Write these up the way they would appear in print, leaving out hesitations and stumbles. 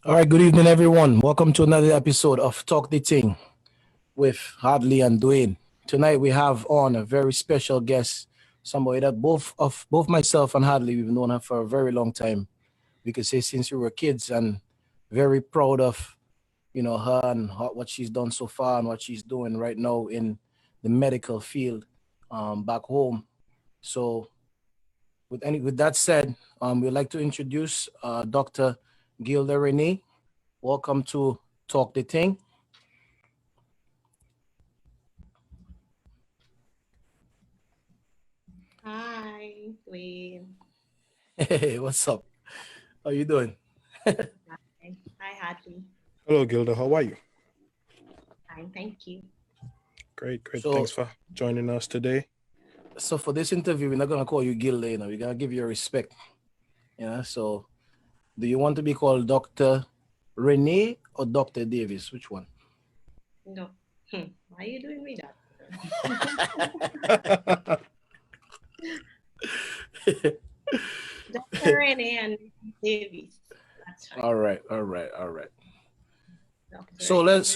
All right, good evening, everyone. Welcome to another episode of Talk the Ting with Hadley and Dwayne. Tonight we have on a very special guest, somebody that both myself and Hadley we've known her for a very long time. We could say since we were kids, and very proud of her and what she's done so far and what she's doing right now in the medical field back home. So with that said, we'd like to introduce Dr. Gilda René. Welcome to Talk the Ting. Hi, Dwayne. Hey, what's up? How you doing? Hi, Hadley. Hello, Gilda. How are you? Fine, thank you. Great. So- Thanks for joining us today. So for this interview, we're not gonna call you Gilda, we're gonna give you respect. So do you want to be called Dr. René or Dr. Davis? Which one? No, why are you doing me that? Dr. René and Davis. That's fine. All right. Dr. So let's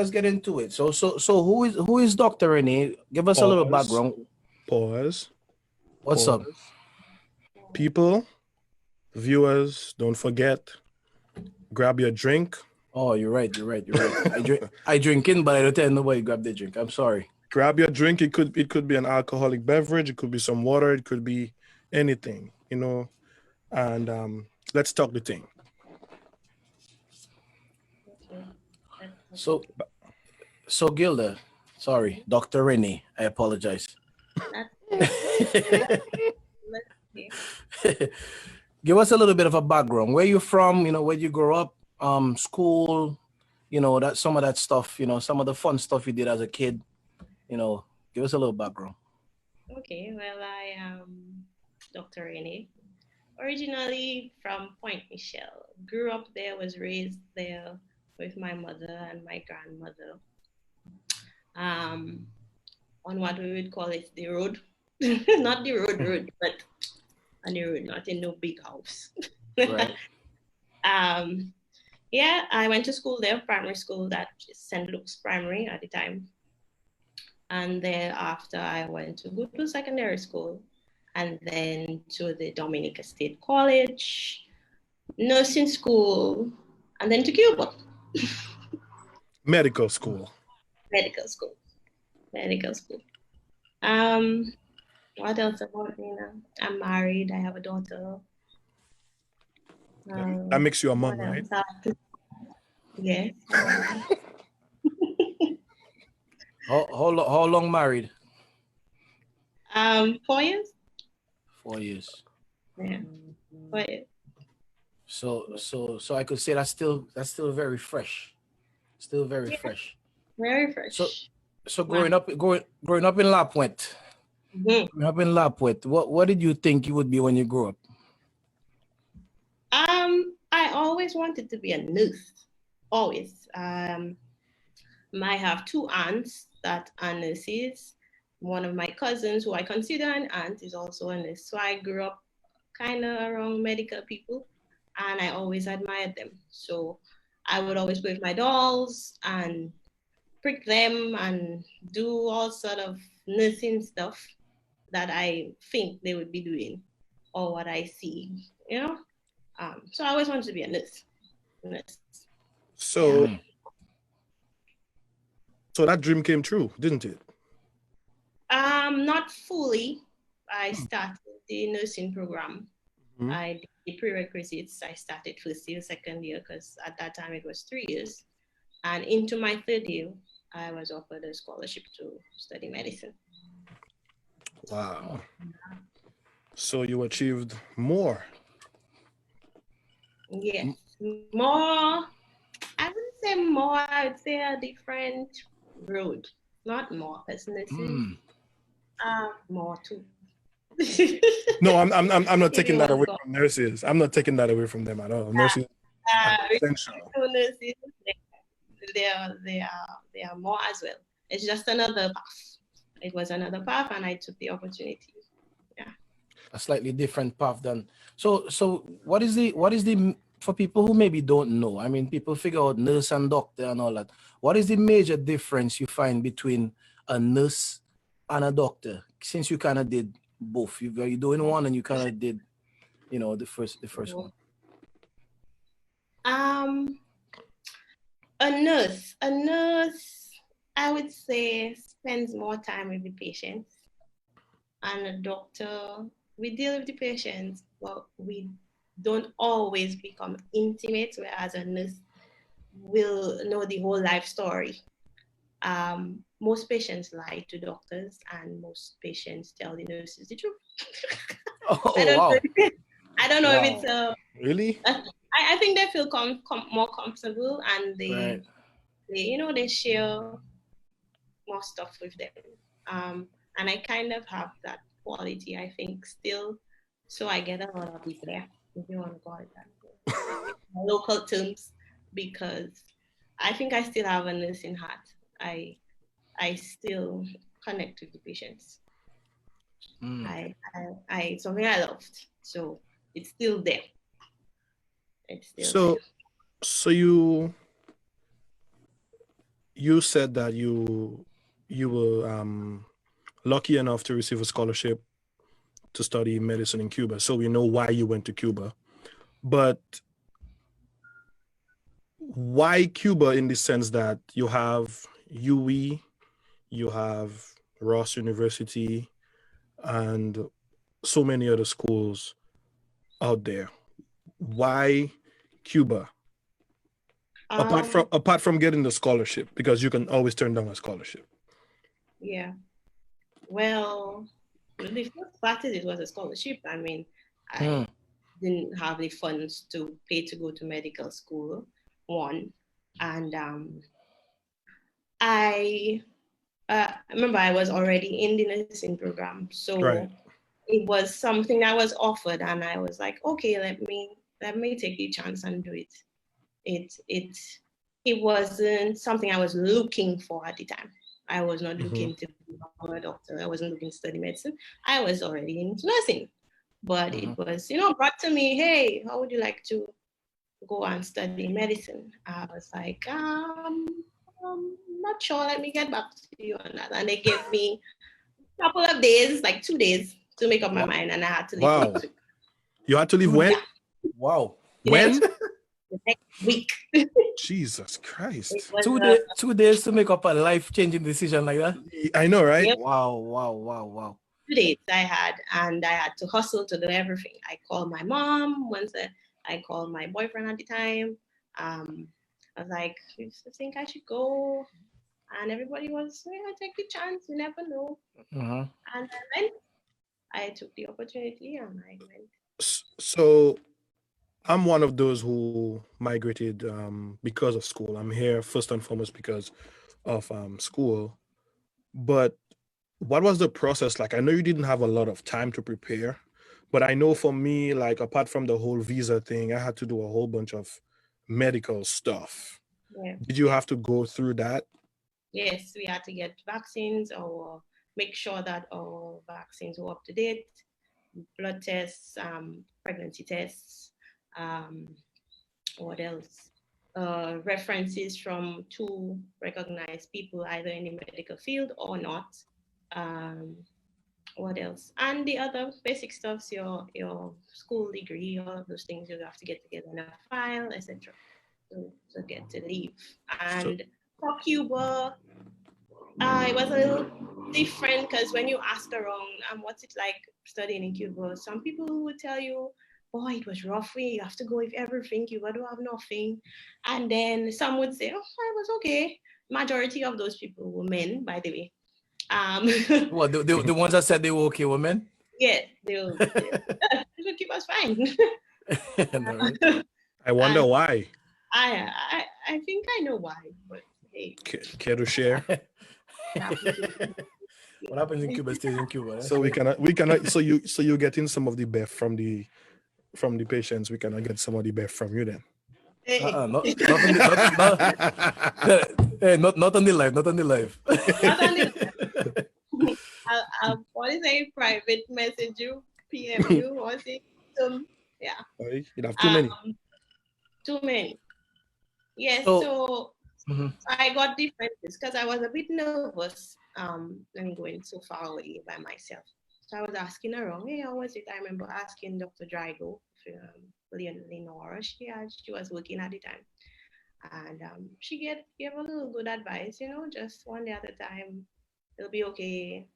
get into it. So who is Dr. René? Give us a little Pause. background. Pause. What's up? People, viewers, don't forget, grab your drink. Oh, you're right. I drinking, but I don't tell nobody grab the drink. I'm sorry. Grab your drink. It could be an alcoholic beverage. It could be some water. It could be anything, And let's talk the thing. Okay. So Gilda, sorry, Dr. René, I apologize. Give us a little bit of a background. Where you from? Where you grew up? School? That some of that stuff. Some of the fun stuff you did as a kid. Give us a little background. Okay, well, I am Dr. René, originally from Point Michelle. Grew up there, was raised there with my mother and my grandmother. On what we would call it, the road. Not the road, but on the road, not in no big house. Right. Yeah, I went to school there, primary school, that St. Luke's Primary at the time. And thereafter, I went to go to secondary school and then to the Dominica State College, nursing school, and then to Cuba. Medical school. Medical school. What else about me now? I'm married. I have a daughter. That makes you a mom, what right? else? Yes. How long married? 4 years. 4 years. Yeah. 4 years. So I could say that's still very fresh. Still very fresh. Very fresh. So growing up in La Puente. Growing up in La Puente, what did you think you would be when you grew up? I always wanted to be a nurse. Always. I have two aunts that are nurses. One of my cousins, who I consider an aunt, is also a nurse. So I grew up kind of around medical people, and I always admired them. So I would always play with my dolls and prick them and do all sort of nursing stuff that I think they would be doing, or what I see, So I always wanted to be a nurse. So that dream came true, didn't it? Not fully. I started the nursing program. Mhm. I did the prerequisites. I started first year, second year, because at that time it was 3 years. And into my third year, I was offered a scholarship to study medicine. Wow. So you achieved more. Yes, more. I wouldn't say more. I would say a different road, not more, because nursing more too. No, I'm not taking that away Go. from nurses. I'm not taking that away from them at all. Nurses are essential. Nurses, they are more as well. It's just another path. It was another path, and I took the opportunity. Yeah. A slightly different path than so. What is the for people who maybe don't know, I mean, people figure out nurse and doctor and all that. What is the major difference you find between a nurse and a doctor? Since you kind of did both, you're doing one and you kind of did, the first one. A nurse, I would say, spends more time with the patients, and a doctor, we deal with the patients, but we don't always become intimate, whereas a nurse will know the whole life story. Most patients lie to doctors, and most patients tell the nurses the truth. Oh, I don't know wow. if it's Really? I think they feel more comfortable, and Right. they share more stuff with them. And I kind of have that quality, I think, still. So I get a lot of people there, if you want to call it that, local terms, because I think I still have a nursing heart. I still connect with the patients. I something I loved, so it's still there. It's still there. So you said that you were lucky enough to receive a scholarship to study medicine in Cuba. So we know why you went to Cuba, but why Cuba in the sense that you have UE, you have Ross University, and so many other schools out there. Why Cuba? Apart from getting the scholarship, because you can always turn down a scholarship. Yeah. Well, the first part of it was a scholarship. I mean, I didn't have the funds to pay to go to medical school, one. And I remember I was already in the nursing program. So Right. it was something that was offered, and I was like, okay, let me take the chance and do it. It wasn't something I was looking for at the time. I was not looking to become a doctor. I wasn't looking to study medicine. I was already into nursing. But it was, brought to me, hey, how would you like to go and study medicine? I was like, not sure. Let me get back to you on that. And they gave me a couple of days, like 2 days, to make up my mind, and I had to leave next week. You had to leave when? Yeah. Wow. When? The next week. Jesus Christ. 2 days to make up a life-changing decision like that? I know, right? Yep. Wow. 2 days I had, and I had to hustle to do everything. I called my mom once. I called my boyfriend at the time. I was like, I think I should go. And everybody was, yeah, take the chance. You never know. And I went. I took the opportunity and I went. So I'm one of those who migrated because of school. I'm here first and foremost because of school. But what was the process like? I know you didn't have a lot of time to prepare, but I know for me, like apart from the whole visa thing, I had to do a whole bunch of medical stuff. Yeah. Did you have to go through that? Yes, we had to get vaccines or make sure that our vaccines were up to date, blood tests, pregnancy tests, what else? References from 2 recognized people either in the medical field or not. What else? And the other basic stuffs, your school degree, all of those things you have to get together in a file, etc. to get to leave. And for Cuba, it was a little different because when you ask around, what's it like studying in Cuba? Some people would tell you, boy, it was rough. You have to go with everything. Cuba don't have nothing. And then some would say, oh, I was okay. Majority of those people were men, by the way. What, the ones that said they were okay were men? Yeah, they would keep us fine. I wonder why. I think I know why, but hey. Care to share? What happens in Cuba stays in Cuba. So we cannot. So you're getting some of the best from the patients. We cannot get some of the best from you then. Hey. Not on the live. Not on the live. I'll probably say private message you, PM you, or say some, yeah. You'd have too many. Too many. Yes, So, so I got differences because I was a bit nervous and going so far away by myself. So I was asking around, hey, how was it? I remember asking Dr. Drygo, Leonora, she was working at the time. And she gave a little good advice, just one day at a time, it'll be okay.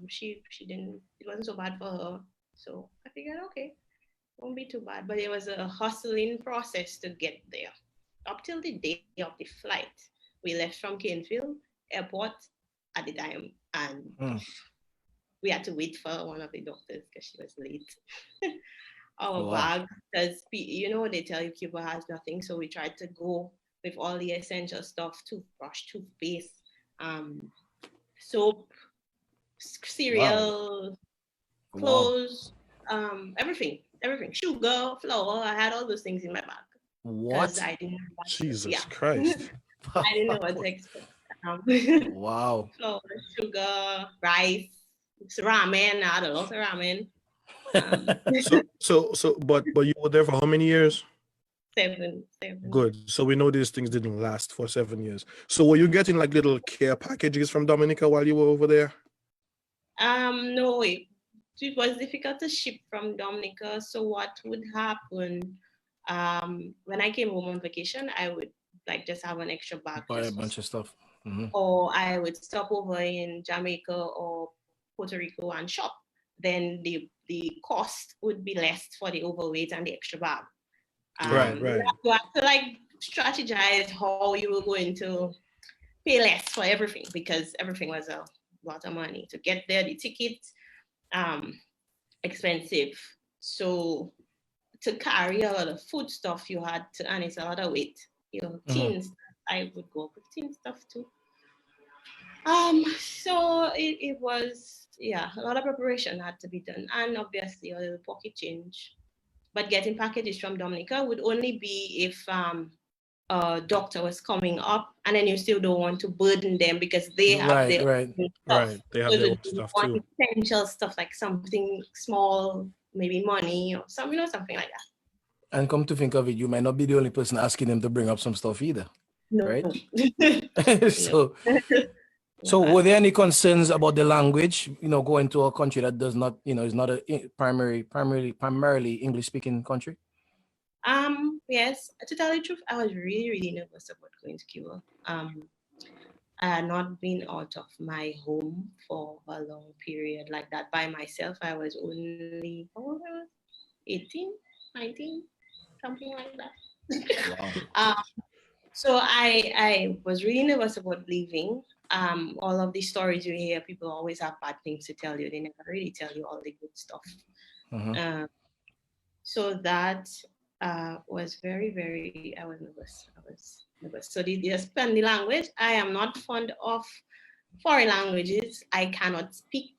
She didn't, it wasn't so bad for her. So I figured, okay, won't be too bad. But it was a hustling process to get there. Up till the day of the flight, we left from Canefield Airport at the time, and we had to wait for one of the doctors because she was late. Our bag, because they tell you Cuba has nothing, so we tried to go with all the essential stuff: toothbrush, toothpaste, soap, cereal, clothes, everything, sugar, flour. I had all those things in my bag because I didn't know what Jesus Christ. I didn't know what to expect. Wow. Flour, sugar, rice, ramen. I had a lot of ramen. But you were there for how many years? 7. Good. So we know these things didn't last for 7 years. So were you getting like little care packages from Dominica while you were over there? No, it was difficult to ship from Dominica. So what would happen when I came home on vacation, I would like just have an extra bag. Buy a bunch of stuff. Or I would stop over in Jamaica or Puerto Rico and shop. Then the cost would be less for the overweight and the extra bag. Right. You have to like strategize how you were going to pay less for everything, because everything was a lot of money to get there. The tickets, expensive. So to carry a lot of food stuff, you had to, and it's a lot of weight. Tins. I would go with tin stuff too. So it was, a lot of preparation had to be done, and obviously a little pocket change. But getting packages from Dominica would only be if a doctor was coming up, and then you still don't want to burden them because they have their own stuff. Right. They have their own stuff too. Essential stuff like something small, maybe money or something like that. And come to think of it, you might not be the only person asking them to bring up some stuff either. No. Right? So were there any concerns about the language, going to a country that does not, is not a primarily English speaking country? Yes, to tell you the truth, I was really, really nervous about going to Cuba. I had not been out of my home for a long period like that by myself. I was only 18, 19, something like that. Wow. So I was really nervous about leaving. All of these stories you hear, people always have bad things to tell you. They never really tell you all the good stuff. So that was very, very, I was nervous. So the language, I am not fond of foreign languages. I cannot speak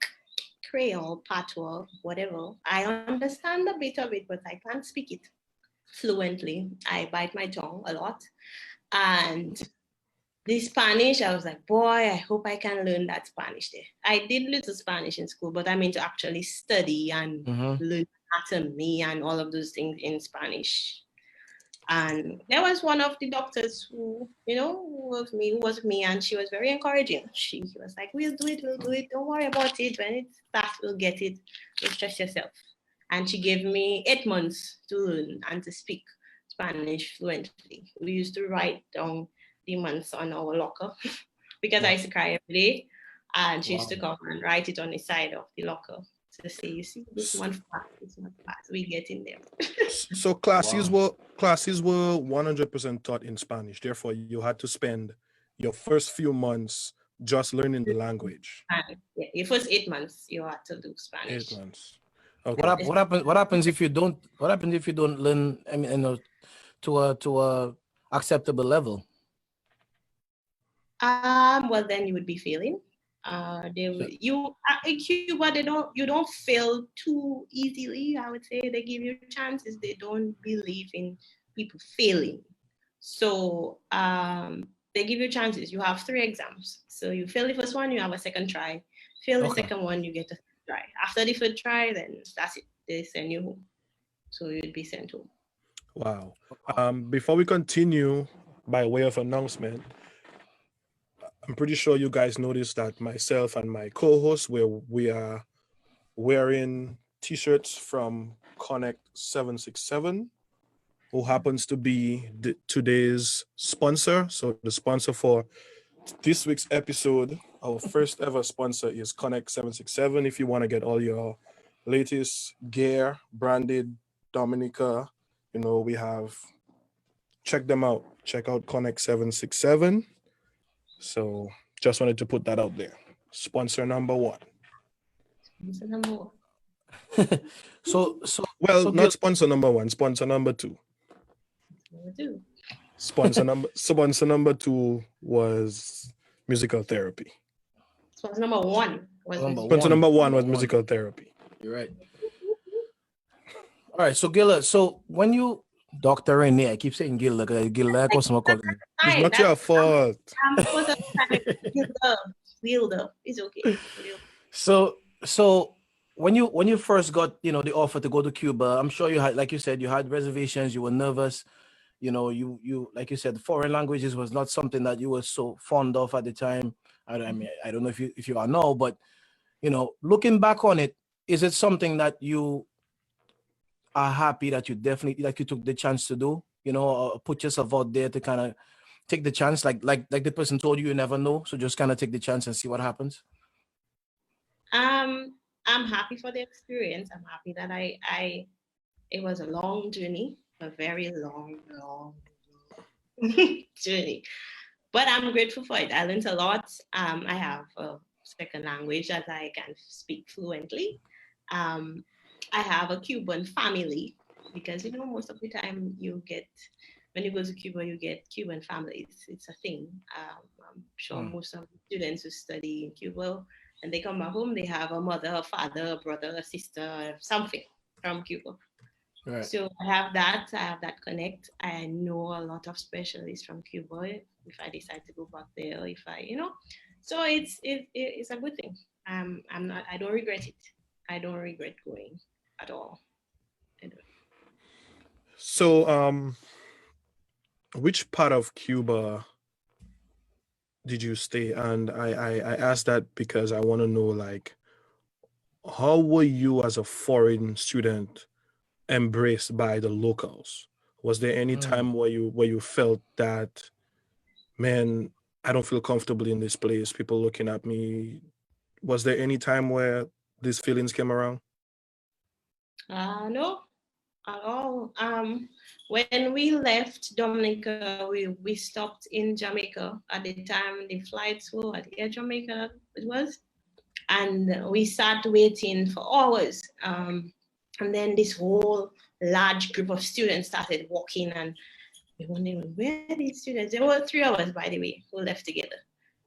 Creole, Patois, whatever. I understand a bit of it, but I can't speak it fluently. I bite my tongue a lot. And the Spanish, I was like, boy, I hope I can learn that Spanish there. I did little Spanish in school, but I mean to actually study and learn anatomy and all of those things in Spanish. And there was one of the doctors who was with me, and she was very encouraging. She was like, we'll do it. Don't worry about it. When it starts, we'll get it. Don't stress yourself. And she gave me 8 months to learn and to speak Spanish fluently. We used to write down the months on our locker because I used to cry every day. And she used to come and write it on the side of the locker to say, you see, this one fast, we get in there. So classes were 100% taught in Spanish. Therefore, you had to spend your first few months just learning the language. Yeah, your first 8 months you had to do Spanish. 8 months. Okay. What happens if you don't? What happens if you don't learn? I mean, to a acceptable level? Well, then you would be failing. You don't fail too easily. I would say they give you chances. They don't believe in people failing. So they give you chances. You have 3 exams. So you fail the first one, you have a second try. Fail the second one, you get a third try. After the third try, then that's it. They send you home. So you'd be sent home. Wow. Before we continue, by way of announcement, I'm pretty sure you guys noticed that myself and my co-host, we are wearing t-shirts from Connect 767, who happens to be today's sponsor. So the sponsor for this week's episode, our first ever sponsor, is Connect 767. If you want to get all your latest gear, branded Dominica, we have, check them out. Check out Connect 767. So just wanted to put that out there. Sponsor number one. So number one. So Well, Gil, not sponsor number one, sponsor number two. Number two. Sponsor number two was musical therapy. Sponsor number one was Sponsor number one was musical therapy. You're right. All right, so Gilda, so when you Dr. René, I keep saying Gilda because Gilda customer calling you. It's not your fault. I'm supposed to Gilda. It's okay. So when you first got the offer to go to Cuba, I'm sure you had, like you said, you had reservations, you were nervous. You like you said, foreign languages was not something that you were so fond of at the time. I mean, I don't know if you are now, but looking back on it, is it something that you are happy that you definitely, like, you took the chance to do, put yourself out there to kind of take the chance, like the person told you, you never know, so just kind of take the chance and see what happens? I'm happy for the experience. I'm happy that it was a long journey, a very long journey, but I'm grateful for it. I learned a lot. I have a second language that I can speak fluently. I have a Cuban family because, most of the time when you go to Cuba, you get Cuban families. It's a thing. I'm sure most of the students who study in Cuba and they come back home, they have a mother, a father, a brother, a sister, something from Cuba. Right. So I have that connect. I know a lot of specialists from Cuba if I decide to go back there, so it's a good thing. I don't regret it. I don't regret going at all. So, which part of Cuba did you stay? And I asked that because I want to know, like, how were you as a foreign student embraced by the locals? Was there any time where you felt that, man, I don't feel comfortable in this place, people looking at me? Was there any time where these feelings came around? No, at all. When we left Dominica, we stopped in Jamaica. At the time, the flights were at Air Jamaica, it was. And we sat waiting for hours. And then this whole large group of students started walking, and we wondered, where are these students? There were 3 of us, by the way, who left together.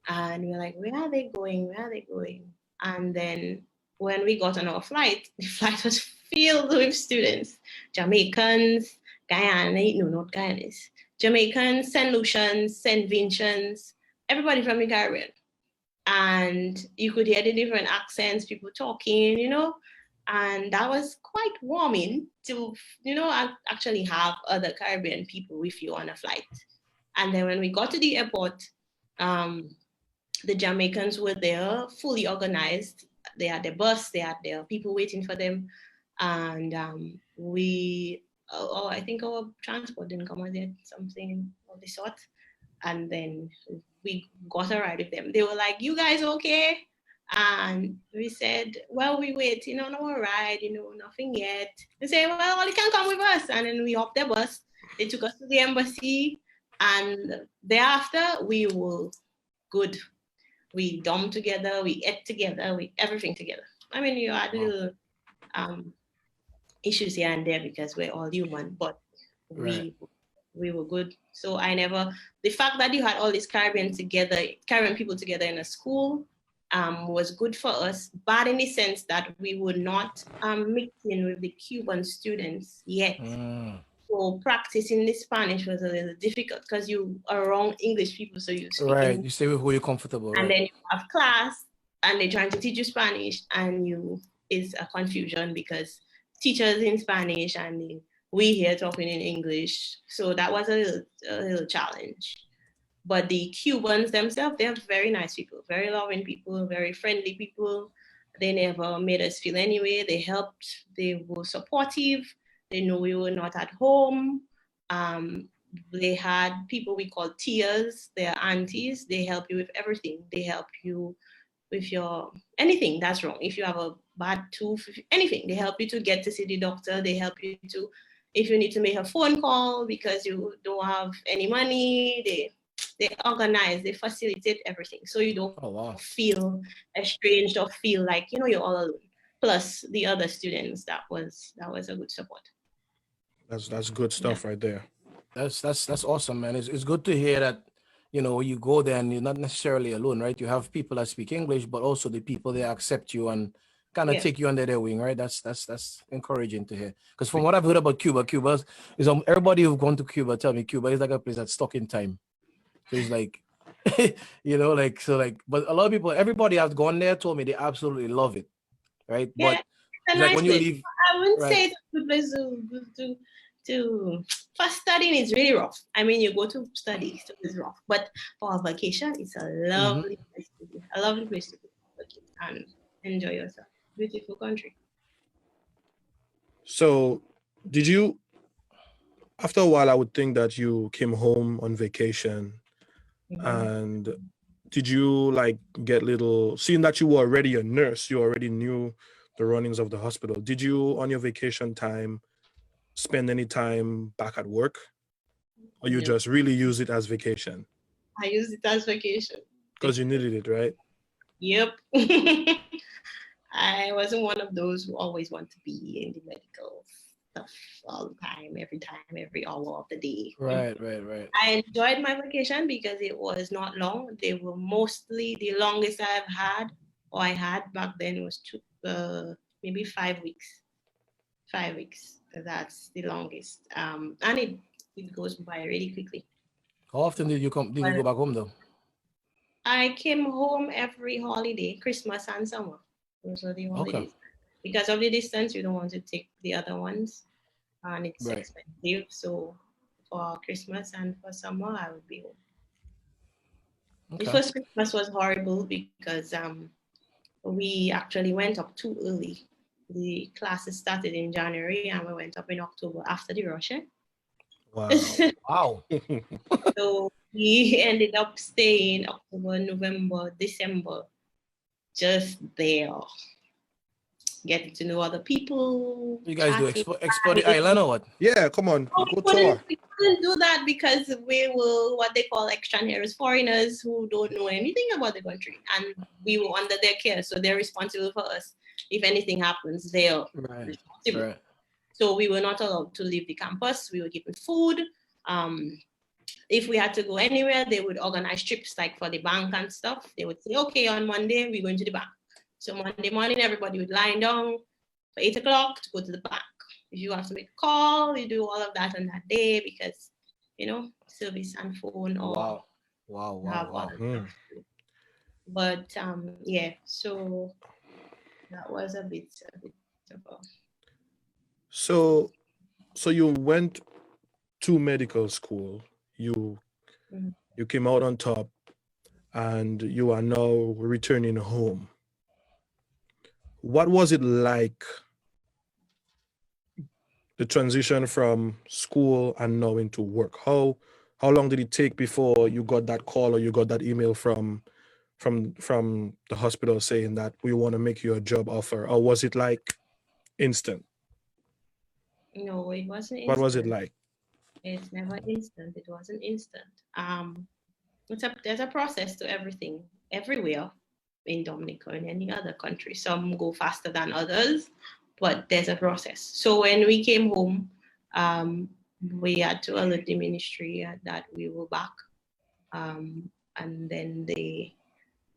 And we were like, where are they going? Where are they going? And then when we got on our flight, the flight was filled with students, Jamaicans, Guyanese, no, not Guyanese, Jamaicans, St. Lucians, St. Vincents, everybody from the Caribbean. And you could hear the different accents, people talking, and that was quite warming to, actually have other Caribbean people with you on a flight. And then when we got to the airport, the Jamaicans were there, fully organized. They had their bus, they had their people waiting for them. And I think our transport didn't come out yet, something of the sort. And then we got a ride with them. They were like, you guys okay? And we said, well, we wait, no ride, nothing yet. They said, well, you can come with us. And then we hopped the bus. They took us to the embassy. And thereafter, we were good. We dormed together, we ate together, everything together. I mean, you had little issues here and there because we're all human, but we were good. So the fact that you had all these Caribbean people together in a school was good for us, bad in the sense that we were not mixing with the Cuban students yet. So practicing the Spanish was a little difficult because you are around English people, so you speak right. You stay with who you're comfortable, and then you have class, and they're trying to teach you Spanish, and it's a confusion because teachers in Spanish and the we here talking in English. So that was a little challenge. But the Cubans themselves, they're very nice people, very loving people, very friendly people. They never made us feel any way. They helped. They were supportive. They knew we were not at home. They had people we call tias, their aunties. They help you with everything. They help you with your anything that's wrong. If you have a bad tooth, anything, they help you to get to see the doctor. They help you to, if you need to make a phone call because you don't have any money, they organize, they facilitate everything. So you don't feel estranged or feel like, you're all alone. Plus the other students, that was a good support. That's good stuff right there. That's awesome, man. It's good to hear that, you go there and you're not necessarily alone, right? You have people that speak English, but also the people they accept you and kind of take you under their wing, right? That's encouraging to hear. Because from what I've heard about Cuba is everybody who've gone to Cuba tell me Cuba is like a place that's stuck in time. So it's like, but a lot of people, everybody I've gone there told me they absolutely love it, right? Yeah, but it's like when you leave, I wouldn't right? say it's a good place to for studying is really rough. I mean, you go to study, so it's rough. But for a vacation, it's a lovely place to be. A lovely place to be and enjoy yourself. Beautiful country. So, did you? After a while, I would think that you came home on vacation, and did you like get little? Seeing that you were already a nurse, you already knew the runnings of the hospital. Did you, on your vacation time, spend any time back at work, or you just really use it as vacation? I use it as vacation Because you needed it, right? Yep. I wasn't one of those who always want to be in the medical stuff all the time, every hour of the day. Right. I enjoyed my vacation because it was not long. They were mostly, the longest I've had, or I had back then was maybe 5 weeks. 5 weeks. That's the longest. And it goes by really quickly. How often did you go back home though? I came home every holiday, Christmas and summer. Those are the holidays. Okay. Because of the distance, you don't want to take the other ones, and it's expensive. So for Christmas and for summer, I would be home. Okay. The first Christmas was horrible because we actually went up too early. The classes started in January and we went up in October after the Russian. Wow. Wow. So we ended up staying October, November, December, just there. Getting to know other people. You guys do explore the island or what? Yeah, come on. We couldn't do that because we were what they call extranjeros, foreigners who don't know anything about the country. And we were under their care, so they're responsible for us. If anything happens, they're responsible. Right. So we were not allowed to leave the campus. We were given food. If we had to go anywhere, they would organize trips like for the bank and stuff. They would say, okay, on Monday, we're going to the bank. So Monday morning, everybody would lie down for 8 o'clock to go to the bank. If you have to make a call, you do all of that on that day because, service and phone or Wow. But so that was a bit of a... So you went to medical school. You came out on top, and you are now returning home. What was it like, the transition from school and now into work? How long did it take before you got that call or you got that email from the hospital saying that we want to make you a job offer? Or was it like instant? No, it wasn't instant. What was it like? It's never instant. It wasn't instant. There's a process to everything, everywhere in Dominica or in any other country. Some go faster than others, but there's a process. So when we came home, we had to alert the ministry that we were back. And then we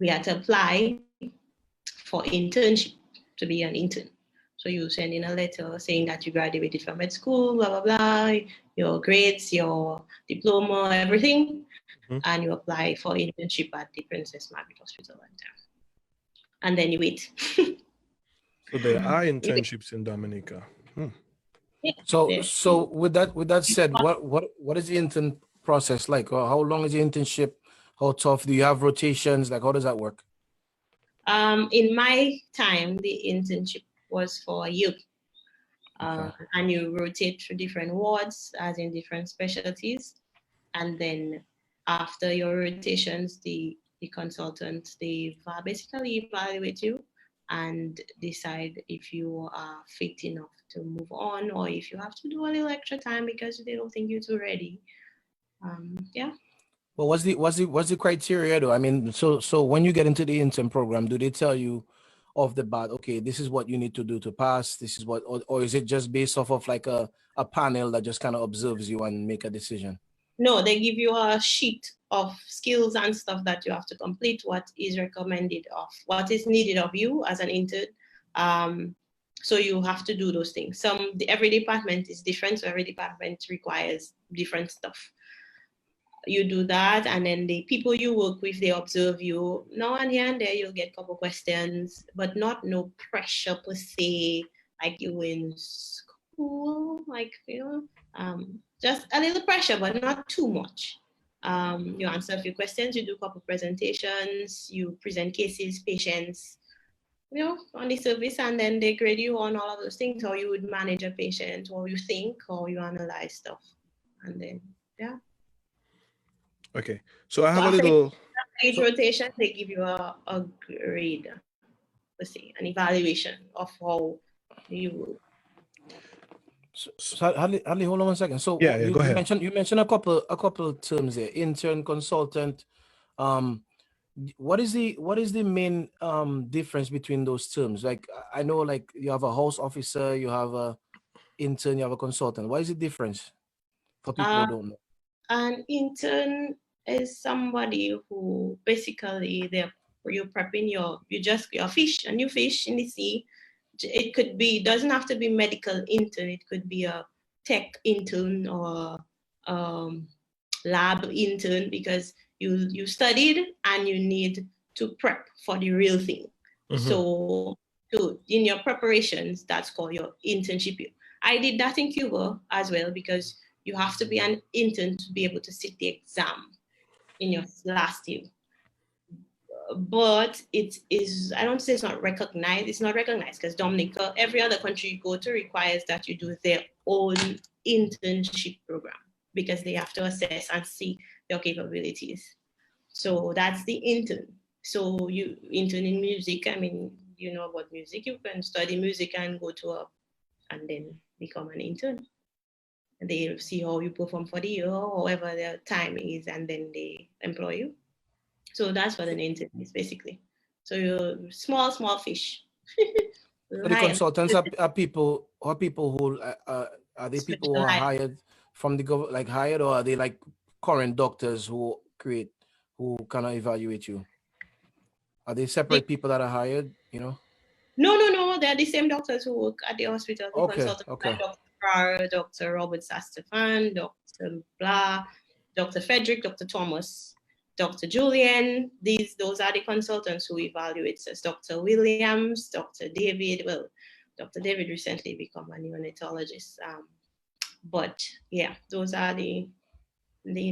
had to apply for internship to be an intern. So you send in a letter saying that you graduated from med school, blah, blah, blah, your grades, your diploma, everything. And you apply for internship at the Princess Margaret Hospital. And then you wait. So there are internships in Dominica. Yeah, So with that said, what is the intern process like? Or how long is the internship? How tough? Do you have rotations? Like, how does that work? in my time, the internship was for a year. Okay. And you rotate through different wards, as in different specialties. And then after your rotations, the consultant, they basically evaluate you and decide if you are fit enough to move on, or if you have to do a little extra time because they don't think you're too ready. Yeah. Well, what's the criteria though? I mean, so when you get into the intern program, do they tell you off the bat, okay, this is what you need to do to pass, this is what, or is it just based off of like a panel that just kind of observes you and make a decision? No, they give you a sheet of skills and stuff that you have to complete, what is recommended of, what is needed of you as an intern. So you have to do those things. Every department is different, so every department requires different stuff. You do that, and then the people you work with, they observe you. Now and here and there, you'll get a couple questions, but no pressure per se, like you in school, like, just a little pressure, but not too much. You answer a few questions, you do a couple presentations, you present cases, patients, on the service, and then they grade you on all of those things, how you would manage a patient, or you think, or you analyze stuff. And then, yeah. Okay, so I So have a after little. each So, rotation, they give you a grade, let's see, an evaluation of how you. So Hadley, hold on 1 second. So yeah, you, go you ahead. mentioned you mentioned a couple terms there, intern, consultant. Um, what is the main difference between those terms? Like I know like you have a house officer, you have a intern, you have a consultant. What is the difference for people who Uh, don't know? an intern is somebody who basically you're prepping your fish, a new fish in the sea. It could be, doesn't have to be medical intern. It could be a tech intern or lab intern, because you studied and you need to prep for the real thing. So in your preparations, that's called your internship year. I did that in Cuba as well, because you have to be an intern to be able to sit the exam in your last year. But it is, I don't say it's not recognized. It's not recognized because Dominica, every other country you go to requires that you do their own internship program, because they have to assess and see your capabilities. So that's the intern. So you intern in music. I mean, you know about music. You can study music and go to and then become an intern. And they see how you perform for the year, however their time is, and then they employ you. So that's what an intern is basically. So you're small fish. So the Lion, consultants are people who are they people who are specialized. hired from the government, like hired, or are they like current doctors who kind of evaluate you? Are they separate people that are hired? No. They're the same doctors who work at the hospital. The Okay, consultants like okay. Dr. Carr, Dr. Robert Sastefan, Dr. Blah, Dr. Frederick, Dr. Thomas, Dr. Julian. Those are the consultants who evaluates us. Dr. Williams, Dr. David. Well, Dr. David recently become a neonatologist. But yeah, those are the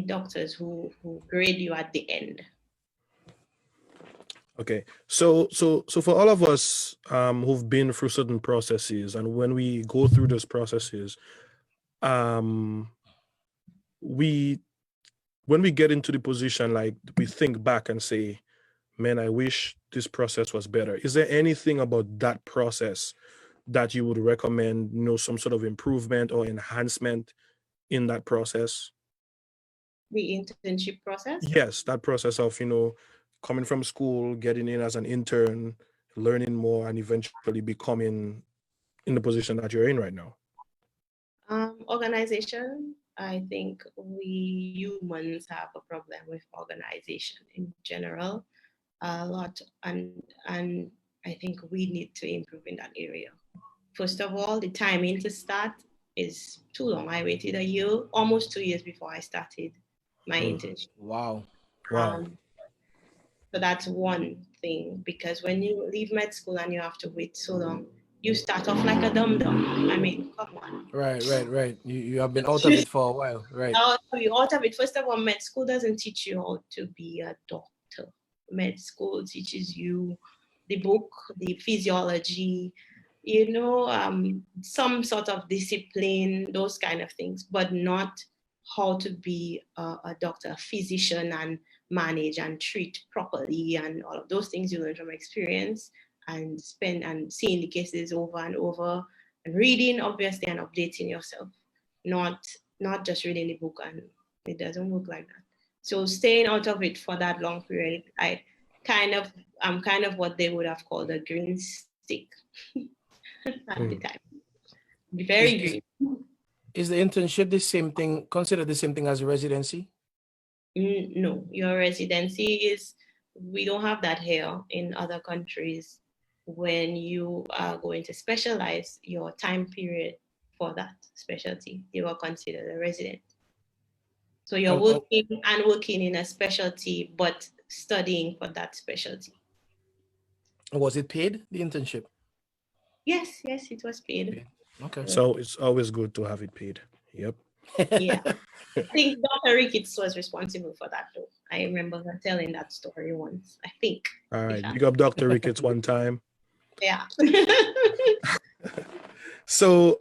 doctors who grade you at the end. Okay, so for all of us who've been through certain processes, and when we go through those processes, we when we get into the position, like we think back and say, man, I wish this process was better. Is there anything about that process that you would recommend, some sort of improvement or enhancement in that process? The internship process? Yes, that process of, coming from school, getting in as an intern, learning more, and eventually becoming in the position that you're in right now. Organization. I think we humans have a problem with organization in general a lot, and I think we need to improve in that area. First of all, the timing to start is too long. I waited a year, almost 2 years before I started my internship. Wow. Wow. So that's one thing, because when you leave med school and you have to wait so long, you start off like a dum-dum. I mean, come on. Right. You have been out of it for a while, right? You're out of it. First of all, med school doesn't teach you how to be a doctor. Med school teaches you the book, the physiology, some sort of discipline, those kind of things, but not how to be a doctor, a physician, and manage and treat properly, and all of those things you learn from experience and spend and seeing the cases over and over and reading, obviously, and updating yourself, not just reading the book, and it doesn't work like that. So staying out of it for that long period, I'm kind of what they would have called a green stick at the time. Very green. Is the internship the same thing, considered the same thing as a residency? No, your residency is, we don't have that here in other countries. When you are going to specialize, your time period for that specialty, you are considered a resident. So you're working in a specialty, but studying for that specialty. Was it paid, the internship? Yes, it was paid. Okay. So it's always good to have it paid. Yep. Yeah. I think Dr. Ricketts was responsible for that, though. I remember her telling that story once, I think. All right. Big up Dr. Ricketts one time. Yeah. So,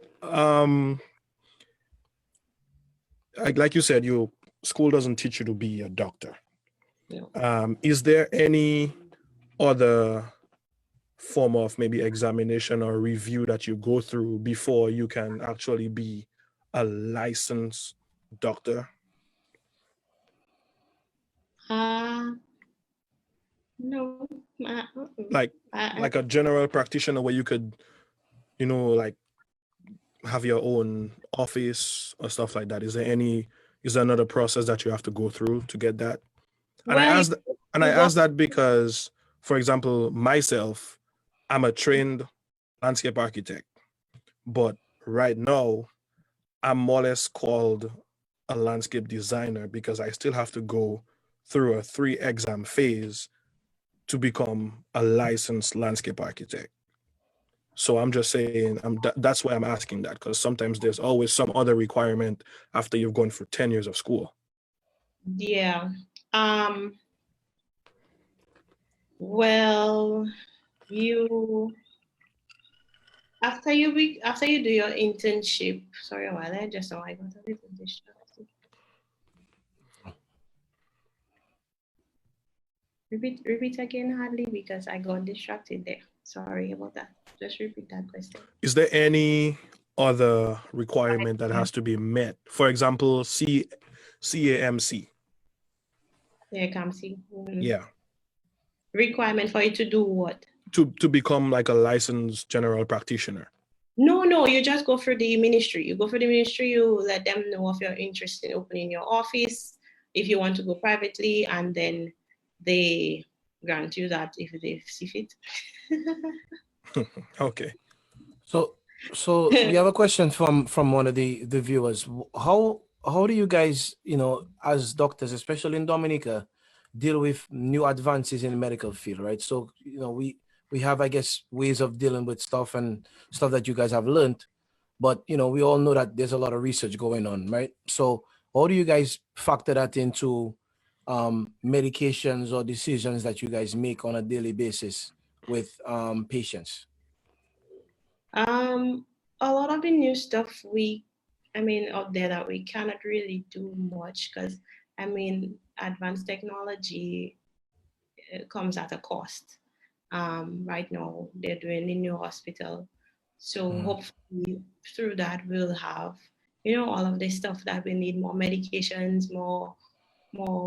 like you said, your school doesn't teach you to be a doctor. No. Is there any other form of maybe examination or review that you go through before you can actually be a licensed doctor? No. Like a general practitioner where you could, like have your own office or stuff like that. Is there another process that you have to go through to get that? And I asked that because, for example, myself, I'm a trained landscape architect, but right now I'm more or less called a landscape designer because I still have to go through a 3-exam phase to become a licensed landscape architect. So I'm just saying, that's why I'm asking that, because sometimes there's always some other requirement after you've gone through 10 years of school. Yeah. Well, after you do your internship, sorry, while I just know I got a little distracted. Repeat again, Hadley, because I got distracted there. Sorry about that. Just repeat that question. Is there any other requirement that has to be met? For example, CAMC. CAMC. Mm-hmm. Yeah. Requirement for you to do what? To become like a licensed general practitioner. No, you just go through the ministry. You go through the ministry, you let them know of your interest in opening your office, if you want to go privately, and then they grant you that if they see fit. Okay. So we have a question from one of the viewers. How do you guys, as doctors, especially in Dominica, deal with new advances in the medical field, right? So, we have, I guess, ways of dealing with stuff that you guys have learned, but, we all know that there's a lot of research going on, right? So how do you guys factor that into medications or decisions that you guys make on a daily basis with patients? A lot of the new stuff out there that we cannot really do much because, advanced technology comes at a cost. Right now, they're doing the new hospital. So hopefully through that, we'll have, all of this stuff that we need, more medications, more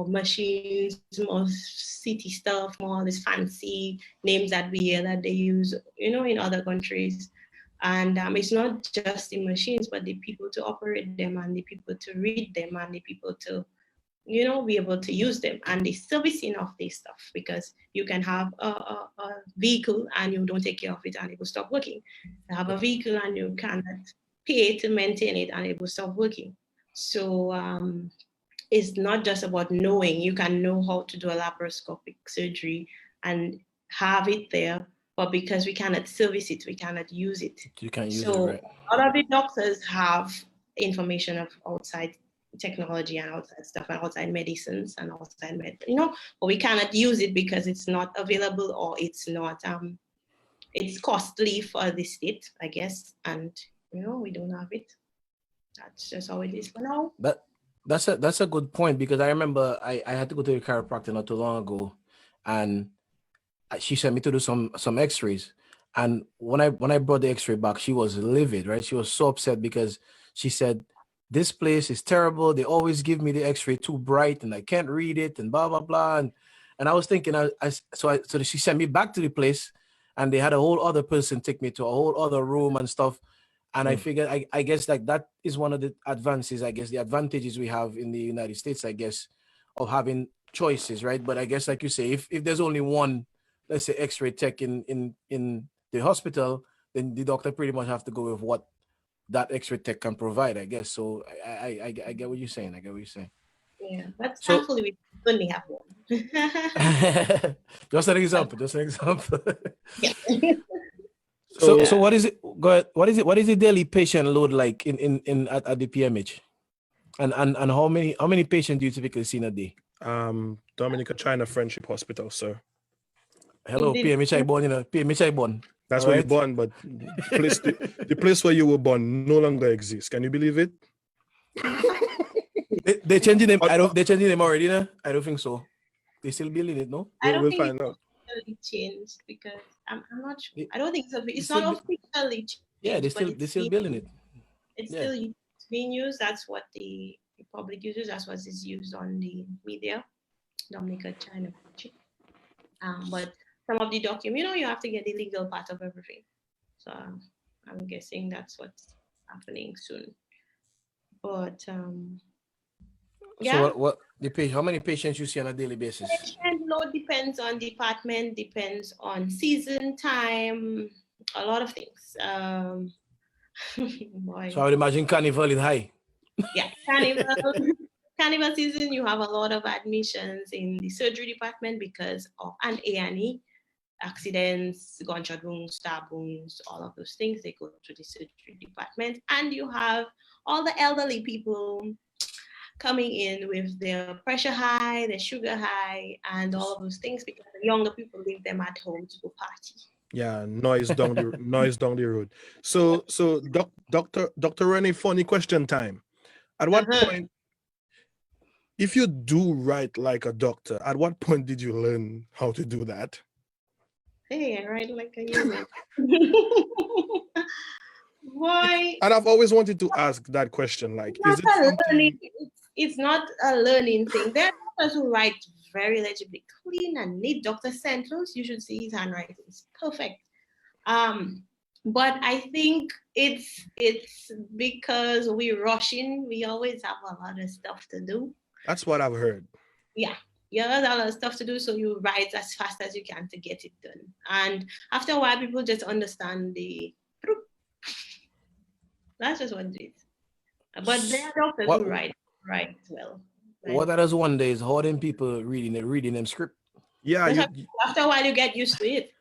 machines, more city stuff, more this fancy names that we hear that they use, in other countries. And it's not just the machines, but the people to operate them and the people to read them and the people to, be able to use them and the servicing of this stuff, because you can have a vehicle and you don't take care of it and it will stop working. You have a vehicle and you cannot pay to maintain it and it will stop working. So it's not just about knowing. You can know how to do a laparoscopic surgery and have it there, but because we cannot service it, we cannot use it. You can't use it, So right? a lot of the doctors have information of outside technology and outside stuff and outside medicines and outside but we cannot use it because it's not available, or it's not it's costly for the state, I guess, and we don't have it. That's just how it is for now. That's a good point, because I remember I had to go to the chiropractor not too long ago, and she sent me to do some x-rays. And when I brought the x-ray back, she was livid, right? She was so upset because she said, this place is terrible. They always give me the x-ray too bright and I can't read it and blah, blah, blah. And I was thinking, so she sent me back to the place, and they had a whole other person take me to a whole other room and stuff. And I figured, I guess like that is one of the advances, I guess the advantages we have in the United States, I guess, of having choices, right? But I guess, like you say, if there's only one, let's say, x-ray tech in the hospital, then the doctor pretty much have to go with what that x-ray tech can provide, I guess. So I get what you're saying. Yeah, but So, thankfully we only have one. just an example. Yeah. So what is it? Go ahead. What is the daily patient load like at the PMH? And how many patients do you typically see in a day? Dominica China Friendship Hospital, sir. Hello, PMH I born, PMH I born. That's where you're born, but the place where you were born no longer exists. Can you believe it? They changing them. They're changing them already, no? I don't think so. They still building it, no? We'll find out. It's changed because I'm not sure. I don't think so. It's still not officially changed. Yeah, they still building it. It's still being used. That's what the public uses. That's what is used on the media. Dominica China. But some of the documents, you have to get the legal part of everything. So I'm guessing that's what's happening soon. But So what how many patients you see on a daily basis? Patient load depends on department, depends on season, time, a lot of things. So I would imagine Carnival is high. Yeah, Carnival season, you have a lot of admissions in the surgery department because of an A&E, accidents, gunshot wounds, stab wounds, all of those things, they go to the surgery department. And you have all the elderly people coming in with their pressure high, their sugar high, and all of those things, because the younger people leave them at home to go party. Yeah, noise down the road. So Dr. René, funny question time. At what point, if you do write like a doctor, at what point did you learn how to do that? Hey, I write like a human. Why? And I've always wanted to ask that question. Like, is it something? It's not a learning thing. There are doctors who write very legibly, clean and neat. Dr. Sentlos, you should see his handwriting. It's perfect. But I think it's because we're rushing. We always have a lot of stuff to do. That's what I've heard. Yeah, you have a lot of stuff to do, so you write as fast as you can to get it done. And after a while, people just understand that's just what it is. But there are doctors who write well. Right? What I just wonder is how them people reading them script. Yeah. After a while, you get used to it.